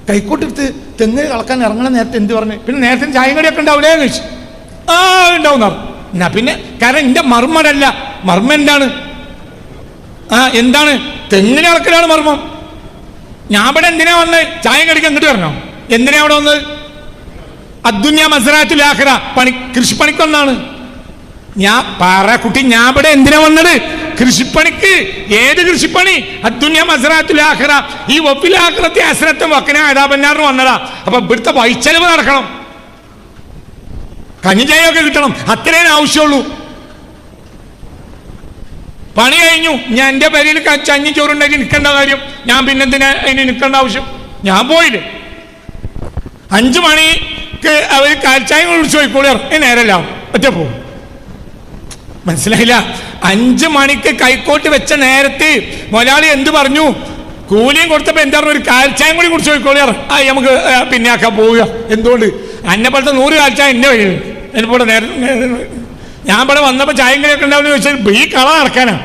കൈക്കോട്ടെടുത്ത് തെങ്ങിന് കളക്കാൻ ഇറങ്ങണ നേരത്തെ എന്ത് പറഞ്ഞു? പിന്നെ നേരത്തെ ചായയും കടിയൊക്കെ ഉണ്ടാവില്ലേ എന്ന് ചോദിച്ചു. ആ ഉണ്ടാവുന്ന എന്നാ പിന്നെ, കാരണം എൻ്റെ മർമ്മടല്ല. മർമ്മം എന്താണ്? എന്താണ്? തെങ്ങിന് കളക്കലാണ് മർമ്മം. ഞാൻ ഇവിടെ എന്തിനാ വന്നത്? ചായം കടിക്കാൻ ഇങ്ങോട്ട് വരണോ? എന്തിനാ അവിടെ വന്നത്? അദ്ദുന്യ മസ്റഅത്തുൽ ആഖിറ, കൃഷിപ്പണിക്കൊന്നാണ്. ഞാൻ കുട്ടി, ഞാൻ ഇവിടെ എന്തിനാ വന്നത്? കൃഷിപ്പണിക്ക്. ഏത് കൃഷിപ്പണി? അദ്ദുന്യ മസ്റഅത്തുൽ ആഖിറ. ഈ വഫിൽ ആഖിറത്തി ഹസനത്തൻ വഖിന അദാബന്നാറിന് വന്നതാ. അപ്പൊ ഇവിടുത്തെ വൈച്ചെലവ് നടക്കണം, കഞ്ഞി ചായയൊക്കെ കിട്ടണം. അത്രയും ആവശ്യമുള്ളൂ. പണി കഴിഞ്ഞു. ഞാൻ എൻ്റെ പേരിൽ കഞ്ഞി ചോറുണ്ടാക്കി നിൽക്കേണ്ട കാര്യം ഞാൻ പിന്നെന്തിനാ അതിന് നിൽക്കേണ്ട ആവശ്യം? ഞാൻ പോയില്ലേ. 5 മണിക്ക് അവർ കാൽച്ചായ കുടിച്ച് പോയിക്കോളി. നേരല്ല ഒറ്റ പോകും. മനസ്സിലായില്ല? 5 മണിക്ക് കൈക്കോട്ട് വെച്ച നേരത്ത് മുതലാളി എന്ത് പറഞ്ഞു? കൂലിയും കൊടുത്തപ്പോൾ എന്താ പറഞ്ഞു? ഒരു കാൽച്ചായം കൂടി കുടിച്ച് പോയിക്കോളി. നമുക്ക് പിന്നെ ആക്കാൻ പോവുക. എന്തുകൊണ്ട്? എന്നെപ്പോലത്തെ 100 കാൽച്ചായ എൻ്റെ വഴിയിൽ. എനിക്കിവിടെ ഞാൻ ഇവിടെ വന്നപ്പോൾ ചായം കടിയൊക്കെ ഉണ്ടാവുന്ന ചോദിച്ചാൽ ഈ കള നടക്കാനാണ്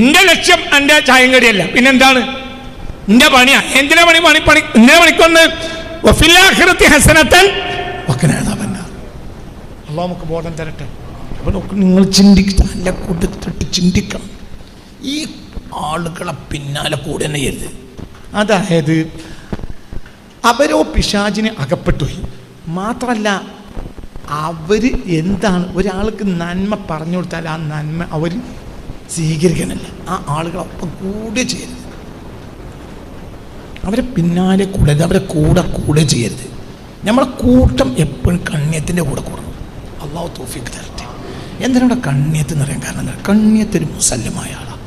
എൻ്റെ ലക്ഷ്യം. എൻ്റെ ചായം കടിയല്ല, പിന്നെന്താണ്? എൻ്റെ പണിയാ. എന്തിനാ പണി? ഇന്നലെ പണിക്കൊന്ന് വഫിൽ ആഖിറത്തി ഹസനത്തൻ വഖിന അദാബന്നാർ. അല്ലാഹു നമുക്ക് ബോധം തരട്ടെ. അപ്പോൾ നിങ്ങൾ നല്ല കൊടുത്തിട്ട് ചിന്തിക്കണം. ഈ ആളുകളെ പിന്നാലെ കൂടെ തന്നെ ചെയ്യരുത്. അതായത് അവരോ പിശാചിന് അകപ്പെട്ടുപോയി. മാത്രമല്ല അവർ എന്താണ്, ഒരാൾക്ക് നന്മ പറഞ്ഞു കൊടുത്താൽ ആ നന്മ അവർ സ്വീകരിക്കണമല്ല. ആ ആളുകളൊപ്പം കൂടെ ചെയ്യരുത്. അവരെ പിന്നാലെ കൂടരുത്, അവരെ കൂടെ ചെയ്യരുത്. നമ്മളെ കൂട്ടം എപ്പോഴും കണ്ണിയത്തിൻ്റെ കൂടെ കൂടണം. അള്ളാഹു തൗഫീഖ് തരട്ടെ. എന്തിനാ ഇവിടെ കണ്ണിയത്ത് എന്ന് പറയാൻ കാരണം എന്താ? കണ്ണിയത്തൊരു മുസല്ലമായ ആളാണ്.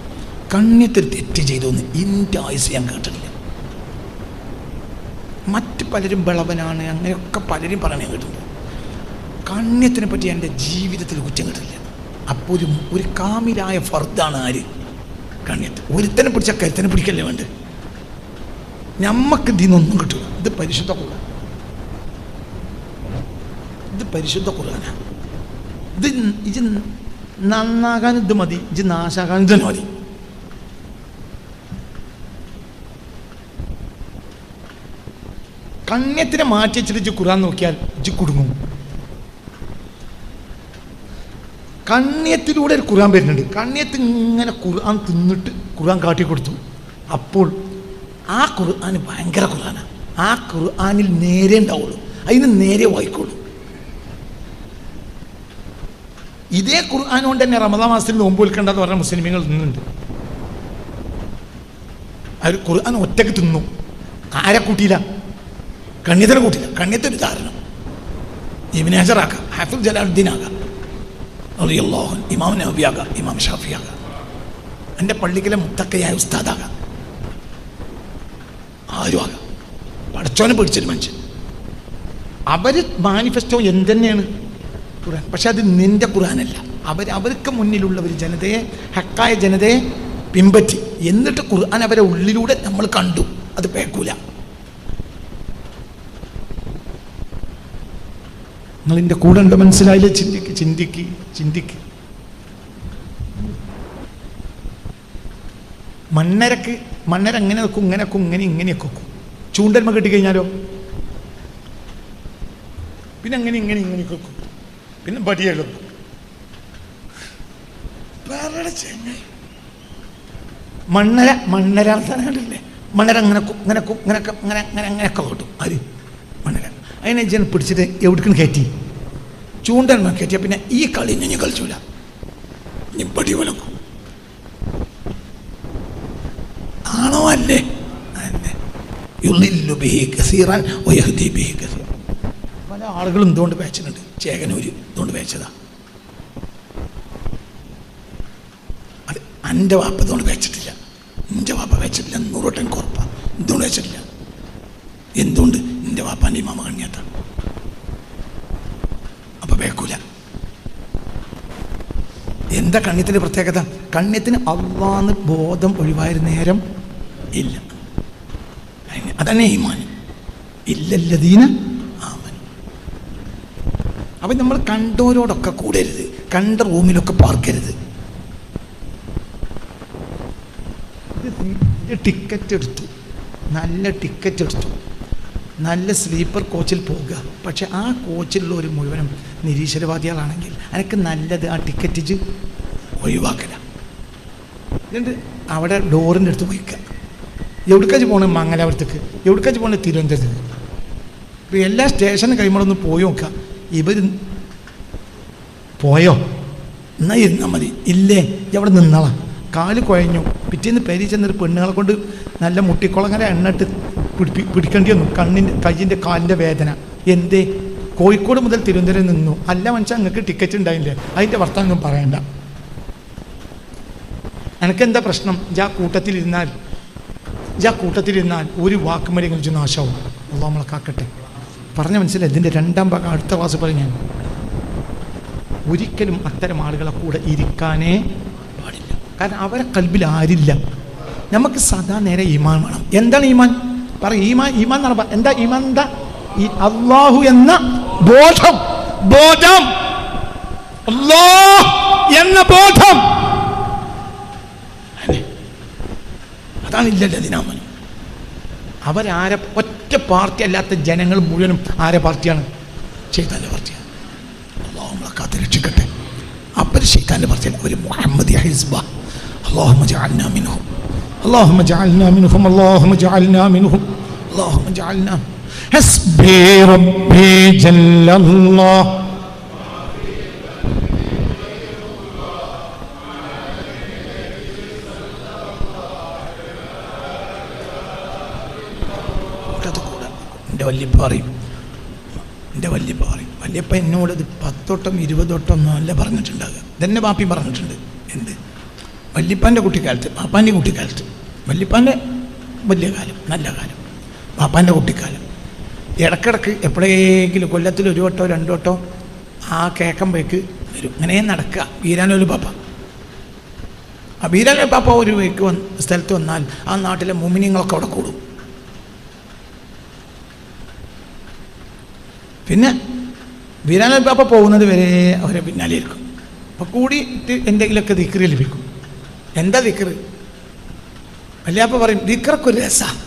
കണ്ണിയത്തൊരു തെറ്റ് ചെയ്തോന്ന് എൻ്റെ ആയുസ് ഞാൻ കേട്ടിട്ടില്ല. മറ്റ് പലരും ബളവനാണ് അങ്ങനെയൊക്കെ പലരും പറയാൻ കേട്ടിട്ടുണ്ട്. കണ്ണിയത്തിനെ പറ്റി എൻ്റെ ജീവിതത്തിൽ കുറ്റം കിട്ടില്ല. അപ്പോൾ ഒരു കാമിലായ ഫർദാണ് ആര്? കണ്ണിയത്ത്. ഒരുത്തനെ പിടിച്ചാൽ കരുത്തനെ പിടിക്കല്ലേ വേണ്ട. ഞമ്മക്ക് ഇതിനൊന്നും കിട്ടില്ല. ഇത് പരിശുദ്ധ ഖുർആൻ. ഇത് പരിശുദ്ധ ഖുർആനാണ്. ഇത് നന്നാകാൻ ഇത് മതി, ഇത് നാശാകാൻ ഇത് മതി. കണ്ണിയത്തിനെ മാറ്റി വെച്ചിട്ട് ഖുർആൻ നോക്കിയാൽ ഇജ്ജ് കുടുങ്ങും. കണ്ണിയത്തിലൂടെ ഒരു ഖുർആൻ വരുന്നുണ്ട്. കണ്ണിയത്ത് ഇങ്ങനെ ഖുർആൻ തിന്നിട്ട് ഖുർആൻ കാട്ടിക്കൊടുത്തു. അപ്പോൾ ആ ഖുർആൻ ഭയങ്കര ഖുർആനാണ്. ആ ഖുർആനിൽ നേരെ ഉണ്ടാവുള്ളൂ, അതിന് നേരെ വായിക്കുള്ളൂ. ഇതേ ഖുർആൻ കൊണ്ട് തന്നെ റമദാൻ മാസത്തിൽ നോമ്പ് വിൽക്കേണ്ടെന്ന് പറഞ്ഞ മുസ്ലിമീങ്ങൾ നിന്നുണ്ട്. അവർ ഖുർആൻ ഒറ്റക്ക് തിന്നു. ആരെ കൂട്ടിയില്ല? കണ്ണിയത്തിനെ കൂട്ടിയില്ല. കണ്ണിയത്തൊരു ഉദാഹരണം ഇബ്നു ഹജറാകാം, ഹാഫിദ് ജലാലുദ്ദീൻ ആകാം, റളിയല്ലാഹു അൻഹു, ഇമാം നവവി ആകാം, ഇമാം ഷാഫി ആകാം, എൻ്റെ പള്ളിക്കിലെ മുത്തക്കയായ ഉസ്താദാകാം, ആരും ആകാം. പടച്ചോനെ പിടിച്ചൊരു മനുഷ്യൻ. അവർ മാനിഫെസ്റ്റോ എന്തെന്നെയാണ് ഖുർആൻ. പക്ഷെ അത് നിന്റെ ഖുർആനല്ല. അവർക്ക് മുന്നിലുള്ളവർ ജനതയെ, ഹക്കായ ജനതയെ പിൻപറ്റി. എന്നിട്ട് ഖുർആൻ അവരെ ഉള്ളിലൂടെ നമ്മൾ കണ്ടു. അത് പേക്കൂല. നിങ്ങളെൻ്റെ കൂടെ ഉണ്ട്, മനസ്സിലായില്ലേ? ചിന്തിക്ക്. മണ്ണര അങ്ങനെ വെക്കും, ഇങ്ങനെയൊക്കെ വെക്കും. ചൂണ്ടന്മ കെട്ടിക്കഴിഞ്ഞാലോ പിന്നെ ഇങ്ങനെയൊക്കെ വെക്കും. പിന്നെ പടിയാലും മണ്ണര കണ്ടില്ലേ? മണ്ണര അങ്ങനെയൊക്കെ കിട്ടും. ആര്? മണ്ണര. അതിനെ ജന പിടിച്ചിട്ട് എവിടേക്കും കയറ്റി ചൂണ്ടന്മ കയറ്റിയ പിന്നെ ഈ കളി ഞാൻ കളിച്ചൂല. ഇനി പടി വലക്കും. ആണോ അല്ലേ? യുളില്ലു ബിഹി കസീറൻ വയഹ്ദി ബിഹി കസീറൻ. പല ആളുകളും എന്തുകൊണ്ട് പേച്ചിട്ടുണ്ട്? ചേകനൂര് എന്തുകൊണ്ട് പേച്ചതാ? അത് എൻ്റെ വാപ്പ എന്തുകൊണ്ട് പേച്ചിട്ടില്ല? എൻ്റെ വാപ്പ പേച്ചിട്ടില്ല, 100 വട്ടം എനിക്ക് ഉറപ്പാണ്. എന്തുകൊണ്ട് പേച്ചിട്ടില്ല? എന്തുകൊണ്ട്? എൻ്റെ വാപ്പാൻ്റെ ഇമാമ കണ്ണിയാത്ത. അപ്പൊ പേക്കൂല. എന്താ കണ്യത്തിൻ്റെ പ്രത്യേകത? കണ്യത്തിന് അള്ളാന്ന് ബോധം ഒഴിവായ നേരം ഇല്ല. അതന്നെ ഈമാൻ. ഇല്ലല്ലദീന ആമനു. അപ്പം നമ്മൾ കണ്ടോരോടൊക്കെ കൂടരുത്, കണ്ട റൂമിലൊക്കെ പാർക്കരുത്. ടിക്കറ്റ് എടുത്തു, നല്ല ടിക്കറ്റ് എടുത്തു, നല്ല സ്ലീപ്പർ കോച്ചിൽ പോകുക. പക്ഷെ ആ കോച്ചിലുള്ള ഒരു മുഴുവനും നിരീശ്വരവാദികളാണെങ്കിൽ എനിക്ക് നല്ലത് ആ ടിക്കറ്റ് ഒഴിവാക്കല. എന്നിട്ട് അവിടെ ഡോറിൻ്റെ അടുത്ത് പോയിക്കുക. എവിടേക്കാച്ച് പോകണം? മംഗലാപുരത്തേക്ക്. എവിടേക്കാച്ച് പോകണം? തിരുവനന്തപുരത്തേക്ക്. ഇപ്പോൾ എല്ലാ സ്റ്റേഷനും കഴിയുമ്പോഴൊന്ന് പോയി നോക്കുക. ഇവർ പോയോ? എന്നാൽ ഇരുന്നാൽ മതി. ഇല്ലേ, അവിടെ നിന്നോളാം. കാല് കുഴഞ്ഞു. പിറ്റേന്ന് പെരി ചെന്നൊരു പെണ്ണുങ്ങളെ കൊണ്ട് നല്ല മുട്ടിക്കുളങ്ങര എണ്ണിട്ട് പിടിക്കേണ്ടി വന്നു. കയ്യിൻ്റെ കാലിൻ്റെ വേദന. എന്തേ? കോഴിക്കോട് മുതൽ തിരുവനന്തപുരം നിന്നു. അല്ല മനുഷ്യൻ, നിങ്ങൾക്ക് ടിക്കറ്റ് ഉണ്ടായില്ലേ? അതിൻ്റെ വർത്തമാനം പറയണ്ട. എനിക്കെന്താ പ്രശ്നം? ആ കൂട്ടത്തിലിരുന്നാൽ ഒരു വാക്കുമരെങ്കിലും ചെന്ന് നാശാവും. അള്ളാഹു നമ്മളെ കാക്കട്ടെ. പറഞ്ഞ മനസ്സിലായി. ഇതിൻ്റെ 2ാം ഭാഗം അടുത്ത ക്ലാസ് പറയും ഞാൻ. ഒരിക്കലും അത്തരം ആളുകളെ കൂടെ ഇരിക്കാനേ പാടില്ല. കാരണം അവരെ കൽബിൽ ആരില്ല. നമുക്ക് സദാ നേരെ ഈമാൻ വേണം. എന്താണ് ഈമാൻ? പറയും. ഈമാൻ എന്നാണ്. എന്താ ഈമാൻ? എന്താ? അള്ളാഹു എന്ന ബോധം. അല്ലാഹ് എന്ന ബോധം. അതാണ് ഇല്ലല്ലദീനാമനു. അവരാരെ ഒറ്റ പാർട്ടി അല്ലാത്ത ജനങ്ങൾ മുഴുവനും ആരെ പാർട്ടിയാണ്? ശൈത്താൻ്റെ പാർട്ടിയാണ്. അല്ലാഹു നമ്മളെ കാത്ത് രക്ഷിക്കട്ടെ. അവർ ശൈത്താൻ്റെ പാർട്ടിയാണ്. അവർ മുഹമ്മദിയ ഹിസ്ബ. اللهم اجعلنا منهم اللهم اجعلنا منهم اللهم اجعلنا منهم اللهم اجعلنا. حسبي ربي جل الله എൻ്റെ വല്യപ്പ എന്നോട് ഇത് 10 വട്ടം 20 വട്ടം ഒന്നും അല്ല പറഞ്ഞിട്ടുണ്ടാകുക. ഇതെന്നെ ബാപ്പി പറഞ്ഞിട്ടുണ്ട്. എന്ത്? വല്യപ്പാൻ്റെ കുട്ടിക്കാലത്ത്, ബാപ്പാൻ്റെ കുട്ടിക്കാലത്ത്. വല്യപ്പാൻ്റെ വലിയ കാലം, നല്ല കാലം. ബാപ്പാൻ്റെ കുട്ടിക്കാലം. ഇടക്കിടക്ക് എപ്പോഴെങ്കിലും കൊല്ലത്തിൽ 1 വട്ടോ 2 വട്ടോ ആ കേക്കമ്പേക്ക് വരും. ഇങ്ങനെ നടക്കുക. ബീരാനൊരു പാപ്പ. ആ ബീരാനൊരു പാപ്പ ഒരു വേക്ക് സ്ഥലത്ത് വന്നാൽ ആ നാട്ടിലെ മുമിനിങ്ങളൊക്കെ അവിടെ കൂടും. പിന്നെ ബീരാനൊരു പാപ്പ പോകുന്നത് വരെ അവരെ പിന്നാലെ ഇരിക്കും. അപ്പോൾ കൂടിയിട്ട് എന്തെങ്കിലുമൊക്കെ ദിക്റ് ലഭിക്കും. എന്താ ദിക്റ്? വല്യാപ്പ പറയും, ദിക്റൊക്കെ ഒരു രസമാണ്.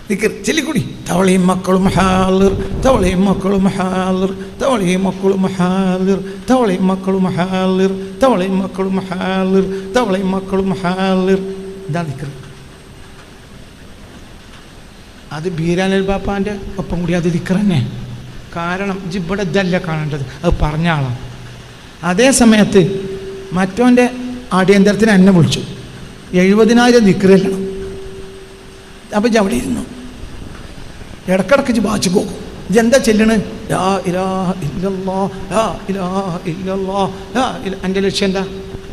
ദിക്ർ ചെല്ലിക്കൂടി. തവളയും മക്കളും ഹാളിർ, തവളയും മക്കളും ഹാളിർ, തവളയും മക്കളും ഹാളിർ, തവളയും മക്കളും ഹാളിർ, തവളയും മക്കളും ഹാളിർ, തവളയും മക്കളും ഹാളിർ. ഇതാണ് ദിക്ർ. അത് ബീരാനൽ ബാപ്പാൻ്റെ ഒപ്പം കൂടി അത് ദിക്ർ തന്നെ. കാരണം ഇവിടെ ഇതല്ല കാണേണ്ടത്, അത് പറഞ്ഞ ആളാണ്. അതേ സമയത്ത് മറ്റോൻ്റെ അടിയന്തരത്തിന് എന്നെ വിളിച്ചു. 70,000 ദിക്ർ ചെല്ലണം. അപ്പം അവിടെ ഇരുന്നു. ഇടക്കിടക്ക് ബാച്ച് പോകും. ഇതെന്താ ചെല്ലണ്? ലാ ഇലാഹ ഇല്ലല്ലാഹ്, ലാ ഇലാഹ ഇല്ലല്ലാഹ്, ലാ ഇലാഹ. എൻ്റെ ലക്ഷ്യം എന്താ?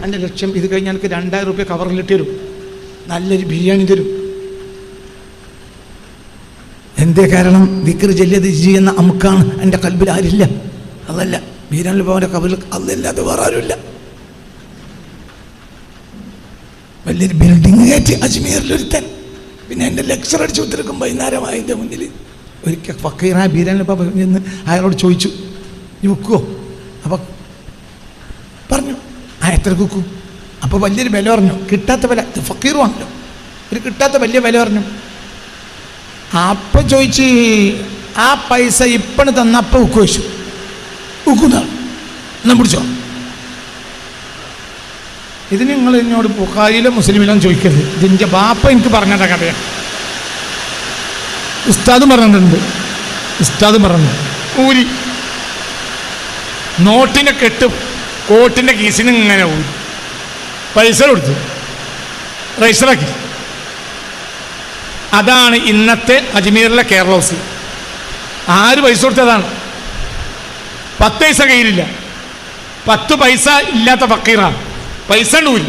എൻ്റെ ലക്ഷ്യം ഇത് കഴിഞ്ഞാൽ എനിക്ക് 2000 രൂപ കവറിലിട്ട് തരും, നല്ലൊരു ബിരിയാണി തരും. എന്തേ കാരണം? ദിക്ർ ചെല്ലിയത് ചെയ്യുന്ന അമുക്കാണ്. എൻ്റെ കൽബിൽ ആരില്ല. അതല്ല ബീരാനിൽ പോകാൻ്റെ കബറിൽ അതല്ലാതെ വേറെ ആരുമില്ല. വലിയൊരു ബിൽഡിങ് കയറ്റി അജ്മീറിലൊരുത്തൻ. പിന്നെ എൻ്റെ ലെക്ചർ അടിച്ചു കൊടുത്തിരിക്കും വൈകുന്നേരമായി എൻ്റെ മുന്നിൽ. ഒരിക്കൽ ഫക്കീറായ ബീരാനിൽ എന്ന് അയാളോട് ചോദിച്ചു, നീ വെക്കുമോ? അപ്പോൾ പറഞ്ഞു, എത്ര കുക്കും? അപ്പോൾ വലിയൊരു വില പറഞ്ഞു. കിട്ടാത്ത വില. ഫക്കീറുമാണല്ലോ, ഒരു കിട്ടാത്ത വലിയ വില പറഞ്ഞു. അപ്പം ചോദിച്ച്, ആ പൈസ ഇപ്പണ് തന്നപ്പോൾ ഉക്കു വെച്ചു. ഉക്കുന്നതാണ് എന്നാ പിടിച്ചോ. ഇത് നിങ്ങൾ എന്നോട് ബുഖാരിയിലോ മുസ്ലിമിലോ ചോദിക്കരുത്. ഇതിൻ്റെ ബാപ്പ എനിക്ക് പറഞ്ഞ കഥയാണ്. ഉസ്താദ് പറഞ്ഞിട്ടുണ്ട്. ഉസ്താദ് പറഞ്ഞു, ഊരി നോട്ടിനെ കെട്ടും കോട്ടിൻ്റെ കീസിന് ഇങ്ങനെ ഊരി പൈസ കൊടുത്തു, രജിസ്റ്ററാക്കി. അതാണ് ഇന്നത്തെ അജ്മീറിലെ കേരള ഹൗസ്. ആര് പൈസ കൊടുത്തതാണ്? 10 പൈസ കയ്യിലില്ല. 10 പൈസ ഇല്ലാത്ത ഫക്കീറാണ്. പൈസ ഉണ്ടൂരി.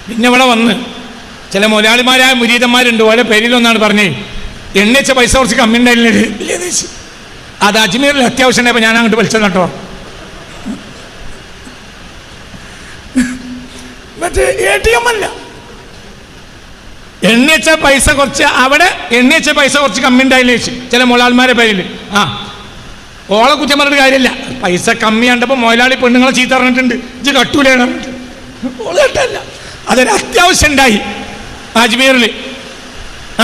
പിന്നെ ഇവിടെ വന്ന് ചില മുതലാളിമാരായ മുരീദന്മാരുണ്ട്. ഓരോ പേരിലൊന്നാണ് പറഞ്ഞേ, എണ്ണച്ച പൈസ കുറച്ച് കമ്മി ഉണ്ടായില്ലേ. അത് അജ്മീറിൽ അത്യാവശ്യം ഉണ്ടായപ്പോൾ ഞാൻ അങ്ങോട്ട് വലിച്ചത് കേട്ടോ. മറ്റേ ATM അല്ല, എണ്ണച്ച പൈസ കുറച്ച് അവിടെ എണ്ണച്ച പൈസ കുറച്ച് കമ്മി ഉണ്ടായില്ലേ വെച്ച് ചില മുതലാളിമാരെ പേരിൽ. ഓളെ കുറ്റം പറഞ്ഞിട്ട് കാര്യമില്ല. പൈസ കമ്മി കണ്ടപ്പോൾ മുതലാളി പെണ്ണുങ്ങളെ ചീത്ത പറഞ്ഞിട്ടുണ്ട്, ഇജ്ജ് കട്ടൂലാണ് പറഞ്ഞിട്ട്. ഓള് കേട്ടല്ല, അതൊരു അത്യാവശ്യം ഉണ്ടായി അജ്മീറിൽ.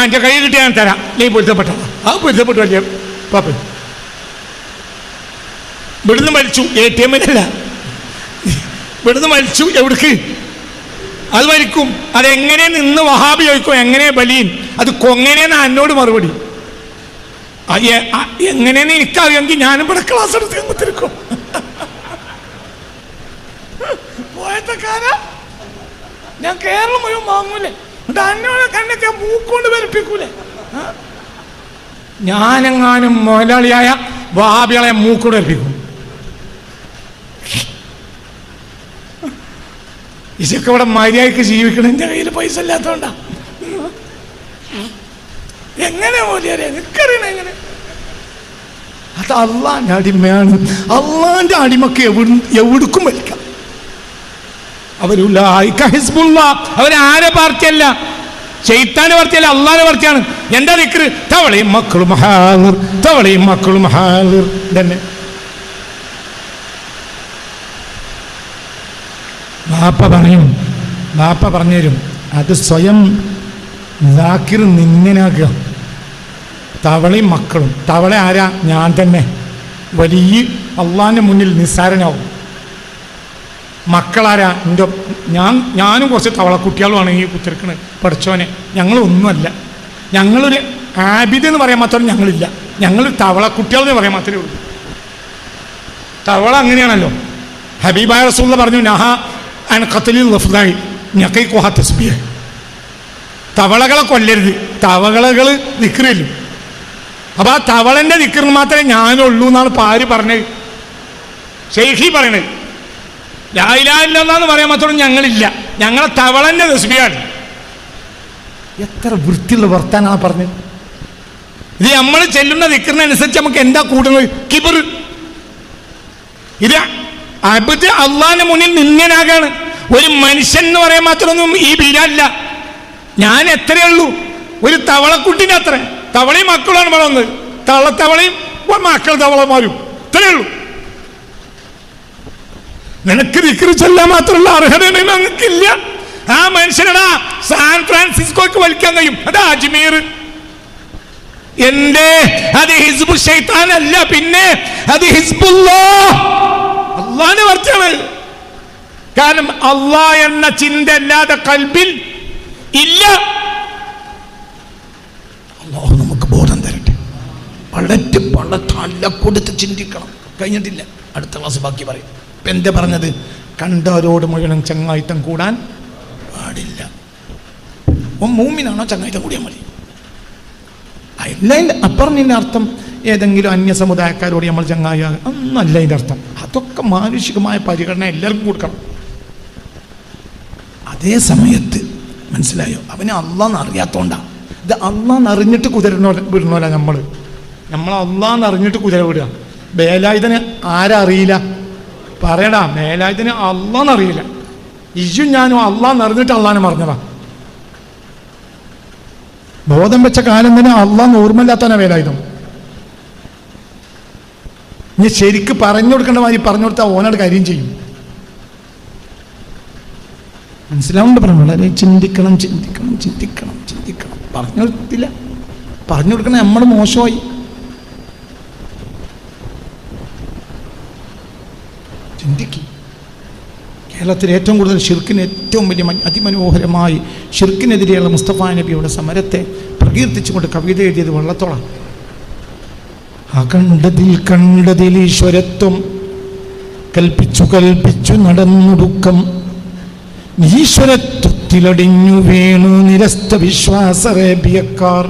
എൻ്റെ കൈ കിട്ടി ഞാൻ തരാം, നീ പൊരുത്തപ്പെട്ട. അത് പൊരുത്തപ്പെട്ടു വലിയ പാപ്പ. ഇവിടുന്ന് മരിച്ചു, ATM-ലല്ല, ഇവിടുന്ന് മരിച്ചു. എവിടേക്ക് അത് മരിക്കും? അതെങ്ങനെ നിന്ന് വഹാബി ചോദിക്കും, എങ്ങനെ ബലീൻ? അത് കൊങ്ങനെയെന്ന് എന്നോട് മറുപടി. എങ്ങനെയെന്ന് എനിക്കറിയാമെങ്കിൽ ഞാനും ഇവിടെ ക്ലാസ് എടുത്ത് കുത്തിരിക്കും. പോയത്തക്കാര ഞാൻ കേരളം മുഴുവൻ വാങ്ങൂലേ, എന്നോട് കണ്ണൊക്കെ മൂക്കൊണ്ട് വരപ്പിക്കൂലേ. ഞാനെങ്ങാനും മുതലാളിയായ വഹാബികളെ മൂക്കൊണ്ട് വരപ്പിക്കും. ഇതൊക്കെ ഇവിടെ മര്യാദക്ക് ജീവിക്കണം. എൻ്റെ കയ്യിൽ പൈസ ഇല്ലാത്തതുകൊണ്ടാ. എങ്ങനെ പോലെയറിയാ എനിക്കറിയണം എങ്ങനെ? അത് അള്ളാന്റെ അടിമയാണ്. അള്ളാന്റെ അടിമക്ക് എവിടുക്കും വലിക്കാം. അവരാരെ പാർട്ടിയല്ല, ശൈത്താന്റെ പാർട്ടിയല്ല, അള്ളാന്റെ പാർട്ടിയാണ്. എന്താ ദിക്റ്? തവളയും മക്കളും ഹാളിർ, തവളയും മക്കളും ഹാളിർ തന്നെ. ബാപ്പ പറഞ്ഞു തരും. അത് സ്വയം ദാക്കിർ നിന്നനാക്കുക. തവളയും മക്കളും. തവള ആരാ? ഞാൻ തന്നെ. വലിയ അള്ളാന്റെ മുന്നിൽ നിസ്സാരനാവും. മക്കളാരാ? ഞാനും കുറച്ച് തവളക്കുട്ടികളുമാണ് ഈ കുത്തിരിക്കണത്. പഠിച്ചോനെ, ഞങ്ങളൊന്നുമല്ല. ഞങ്ങളൊരു ആബിദ് എന്ന് പറയാൻ മാത്രം ഞങ്ങളില്ല. ഞങ്ങൾ തവളക്കുട്ടികൾ എന്ന് പറയാൻ മാത്രമേ ഉള്ളൂ. തവള അങ്ങനെയാണല്ലോ. ഹബീബായ റസൂൽ പറഞ്ഞു, നഹ അൻ ഖത്ലിൽ ലഫ്ദായി ഞക്കൈഖുഹ തസ്ബീഹ്. തവളകളെ കൊല്ലരുത്. തവളകൾ ദിക്റില്ല. അപ്പൊ ആ തവളന്റെ ദിക്റിന് മാത്രമേ ഞാനുള്ളൂ എന്നാണ് പാര് പറഞ്ഞത്. ശൈഖി പറയണത്. ലാ ഇലാഹ ഇല്ലല്ലാഹ് എന്ന് പറയാൻ മാത്രം ഞങ്ങളില്ല. ഞങ്ങളെ തവളന്റെ തസ്ബീഹാണ്. എത്ര വൃത്തിയുള്ള വർത്താനാണ് പറഞ്ഞത്. ഇത് നമ്മൾ ചെല്ലുന്ന ദിക്റിനനുസരിച്ച് നമുക്ക് എന്താ കൂടുന്നത്? കിബർ. ഇത് അബ്ദ് അള്ളാന്റെ മുന്നിൽ നിന്നനാകാണ്. ഒരു മനുഷ്യൻ എന്ന് പറയാൻ മാത്രമൊന്നും ഈ ബിരല്ല. ഞാൻ എത്രയേ ഉള്ളൂ? ഒരു തവളക്കുട്ടിൻ്റെ അത്ര. തവളയും മക്കളാണ് വളർന്നത്. തവളയും മക്കൾ തവളമാരും. ഇത്രയേ ഉള്ളൂ. നിനക്ക് ദിക്ർ ചൊല്ലാൻ മാത്രമുള്ള അർഹത നിനക്കില്ല. ആ മനുഷ്യനടാ സാൻ ഫ്രാൻസിസ്കോക്ക് വലിക്കാൻ കഴിയും. അതാ അജ്മീർ. എന്റെ അത് ഹിസ്ബു ശൈത്താൻ അല്ല, പിന്നെ അത് ഹിസ്ബുല്ലാഹ്, അള്ളാന്റെ വർച്ചാണ്. കാരണം അള്ളാഹ് എന്ന ചിന്ത അല്ലാതെ കൽബിൽ ഇല്ല. അള്ളാഹു നമുക്ക് ബോധം തരട്ടെ. പള്ളത്തല്ല കൊടുത്ത് ചിന്തിക്കണം. കഴിഞ്ഞിട്ടില്ല, അടുത്ത ക്ലാസ് ബാക്കി പറയും. ഇപ്പം എന്താ പറഞ്ഞത്? കണ്ടവരോട് മുഴുവൻ ചങ്ങായിത്തം കൂടാൻ പാടില്ല. മൂമിനാണോ ചങ്ങായിത്തം കൂടിയാൽ മതി. അല്ല അപ്പറഞ്ഞതിൻ്റെ അർത്ഥം ഏതെങ്കിലും അന്യ സമുദായക്കാരോട് നമ്മൾ ചങ്ങായിയാകും ഒന്നല്ല അതിൻ്റെ അർത്ഥം. അതൊക്കെ മാനുഷികമായ പരിഗണന എല്ലാവർക്കും കൊടുക്കണം. അതേ സമയത്ത് മനസ്സിലായോ, അവന് അള്ളാന്ന് അറിയാത്തോണ്ടാണ്. ഇത് അള്ളാന്ന് അറിഞ്ഞിട്ട് വിടണോല. നമ്മൾ അള്ളാന്ന് അറിഞ്ഞിട്ട് കുതിര വിടുക. മേലായുധന് ആരാ അറിയില്ല? പറയടാ, മേലായുധന് അള്ളാന്ന് അറിയില്ല. ഇജും ഞാനും അള്ളാന്ന് അറിഞ്ഞിട്ട് അള്ളാനെ മറന്നതാ. ബോധം വെച്ച കാലം തന്നെ അള്ളാന്ന് ഓർമ്മയില്ലാത്തവനാ വേലായുധം. ഇനി ശരിക്ക് പറഞ്ഞു കൊടുക്കേണ്ട മാതിരി പറഞ്ഞു കൊടുത്താൽ ഓനോട് കാര്യം ചെയ്യും. മനസ്സിലാവുന്നുണ്ട്? പറഞ്ഞു വളരെ ചിന്തിക്കണം. പറഞ്ഞു കൊടുത്തില്ല. പറഞ്ഞു കൊടുക്കണ നമ്മുടെ മോശമായി. ചിന്തിക്കും. കേരളത്തിൽ ഏറ്റവും കൂടുതൽ ഷിർക്കിന് ഏറ്റവും വലിയ അതിമനോഹരമായി ഷിർക്കിനെതിരെയുള്ള മുസ്തഫ നബിയുടെ സമരത്തെ പ്രകീർത്തിച്ചുകൊണ്ട് കവിത എഴുതിയത് വള്ളത്തോളാണ്. കണ്ടതിൽ ഈശ്വരത്വം കൽപ്പിച്ചു നടന്നൊടുക്കം ഈശ്വരത്വത്തിലടിഞ്ഞു വീണു നിരസ്ത വിശ്വാസറേബ്യക്കാർ.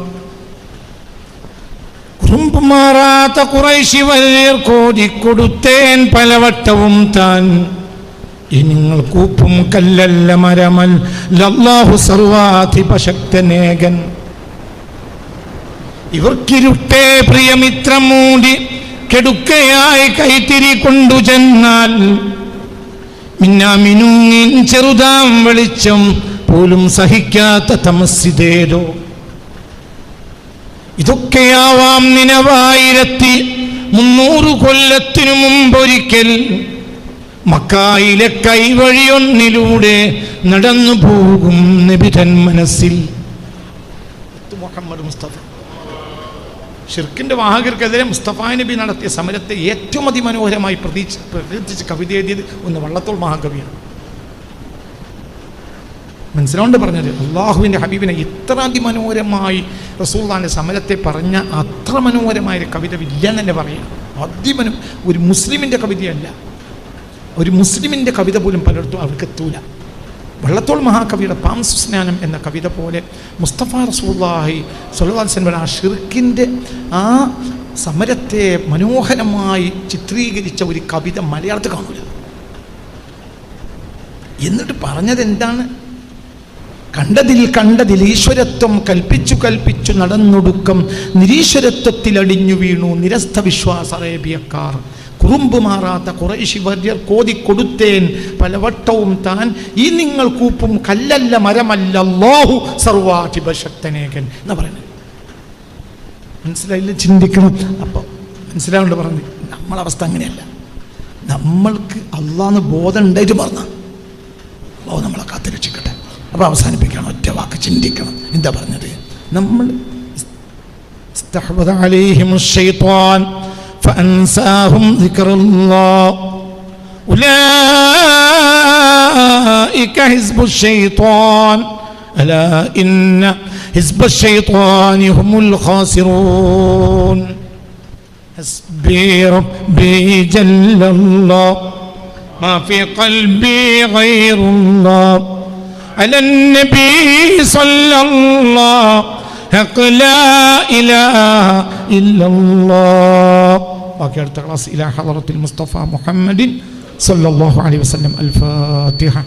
കുറുമ്പുമാറാത്ത ഖുറൈശി വര്യർ കോരിക്കൊടുത്തേൻ പലവട്ടവും താൻ. നിങ്ങൾ കൂപ്പും കല്ലല്ല മരമല്ല അല്ലാഹു സർവാധിപശക്തനേകൻ. ഇവർക്കിരുട്ടേ പ്രിയമിത്രം മൂടി കെടുക്കയായി കൈത്തിരി കൊണ്ടു ചെന്നാൽ മിന്നാമിനുങ്ങിൻ ചെറുതാം വെളിച്ചം പോലും സഹിക്കാത്ത തമസ്സിതേരോ. ഇതൊക്കെയാവാം നിനവായിരത്തി 300 കൊല്ലത്തിനു മുമ്പൊരിക്കൽ മക്കായിലെ കൈവഴിയൊന്നിലൂടെ നടന്നു പോകും നബിതൻ മനസ്സിൽ. മുഹമ്മദ് മുസ്തഫ ഷിർക്കിന്റെ വാഹകർക്കെതിരെ മുസ്തഫ നബി നടത്തിയ സമരത്തെ ഏറ്റവും അതിമനോഹരമായി പ്രതീക്ഷിച്ച് കവിത എഴുതിയത് ഒന്ന് വള്ളത്തോൾ മഹാകവിയാണ്. മനസ്സിലാണ്ട് പറഞ്ഞത് അള്ളാഹുവിൻ്റെ ഹബീബിനെ ഇത്ര അതിമനോഹരമായി റസൂലുള്ളാഹിന്റെ സമരത്തെ പറഞ്ഞ അത്ര മനോഹരമായ ഒരു കവിത ഇല്ലെന്ന് തന്നെ പറയാം. ഒരു മുസ്ലിമിൻ്റെ കവിതയല്ല, ഒരു മുസ്ലിമിൻ്റെ കവിത പോലും പലയിടത്തും അവർക്ക് എത്തൂല. വള്ളത്തോൾ മഹാകവിയുടെ പാംസുസ്നാനം എന്ന കവിത പോലെ മുസ്തഫ റസൂലുള്ളാഹി സ്വല്ലല്ലാഹു അലൈഹി വസല്ലം ആ ഷിർക്കിൻ്റെ ആ സമരത്തെ മനോഹരമായി ചിത്രീകരിച്ച ഒരു കവിത മലയാളത്തിൽ കാണൂല. എന്നിട്ട് പറഞ്ഞത് എന്താണ്? കണ്ടതിൽ ഈശ്വരത്വം കൽപ്പിച്ചു നടന്നൊടുക്കം നിരീശ്വരത്വത്തിലടിഞ്ഞു വീണു നിരസ്ത വിശ്വാസ അറേബ്യക്കാർ. കുറുമ്പ് മാറാത്ത ഖുറൈശി വര്യർ കോതിക്കൊടുത്തേൻ പലവട്ടവും താൻ. ഈ നിങ്ങൾ കൂപ്പും കല്ലല്ല മരമല്ല അല്ലാഹു സർവാധിപശക്തനേകൻ എന്നാ പറയുന്നത്. മനസ്സിലായില്ല? ചിന്തിക്കണം. അപ്പോൾ മനസ്സിലാവുണ്ട് പറഞ്ഞു. നമ്മളവസ്ഥ അങ്ങനെയല്ല. നമ്മൾക്ക് അള്ളാന്ന് ബോധം ഉണ്ടായിട്ട് പറഞ്ഞ അള്ളാഹു നമ്മളെ കാത്തുരക്ഷിക്കട്ടെ. അപ്പോൾ അവസാനിപ്പിക്കണം. ഒറ്റ വാക്ക് ചിന്തിക്കണം. എന്താ പറഞ്ഞത്? നമ്മൾ ഇസ്തഹ്വദ അലൈഹിമുശ് ശൈത്വാൻ ഫഅൻസാഹും ദിക്റുല്ലാഹ് ഉലൈക ഹിസ്ബുശ് ശൈത്വാൻ അലാ ഇന്ന ഹിസ്ബശ് ശൈത്വാനി ഹുമുൽ ഖാസിറൂൻ. ഹസ്ബി റബ്ബി ജല്ലല്ലാഹ് മാ ഫീ ഖൽബി ഗൈറുല്ലാഹ് على النبي صلى الله حق لا إله إلا الله. باقي أرتقلاص إلى حضرة المصطفى محمد صلى الله عليه وسلم. الفاتحة.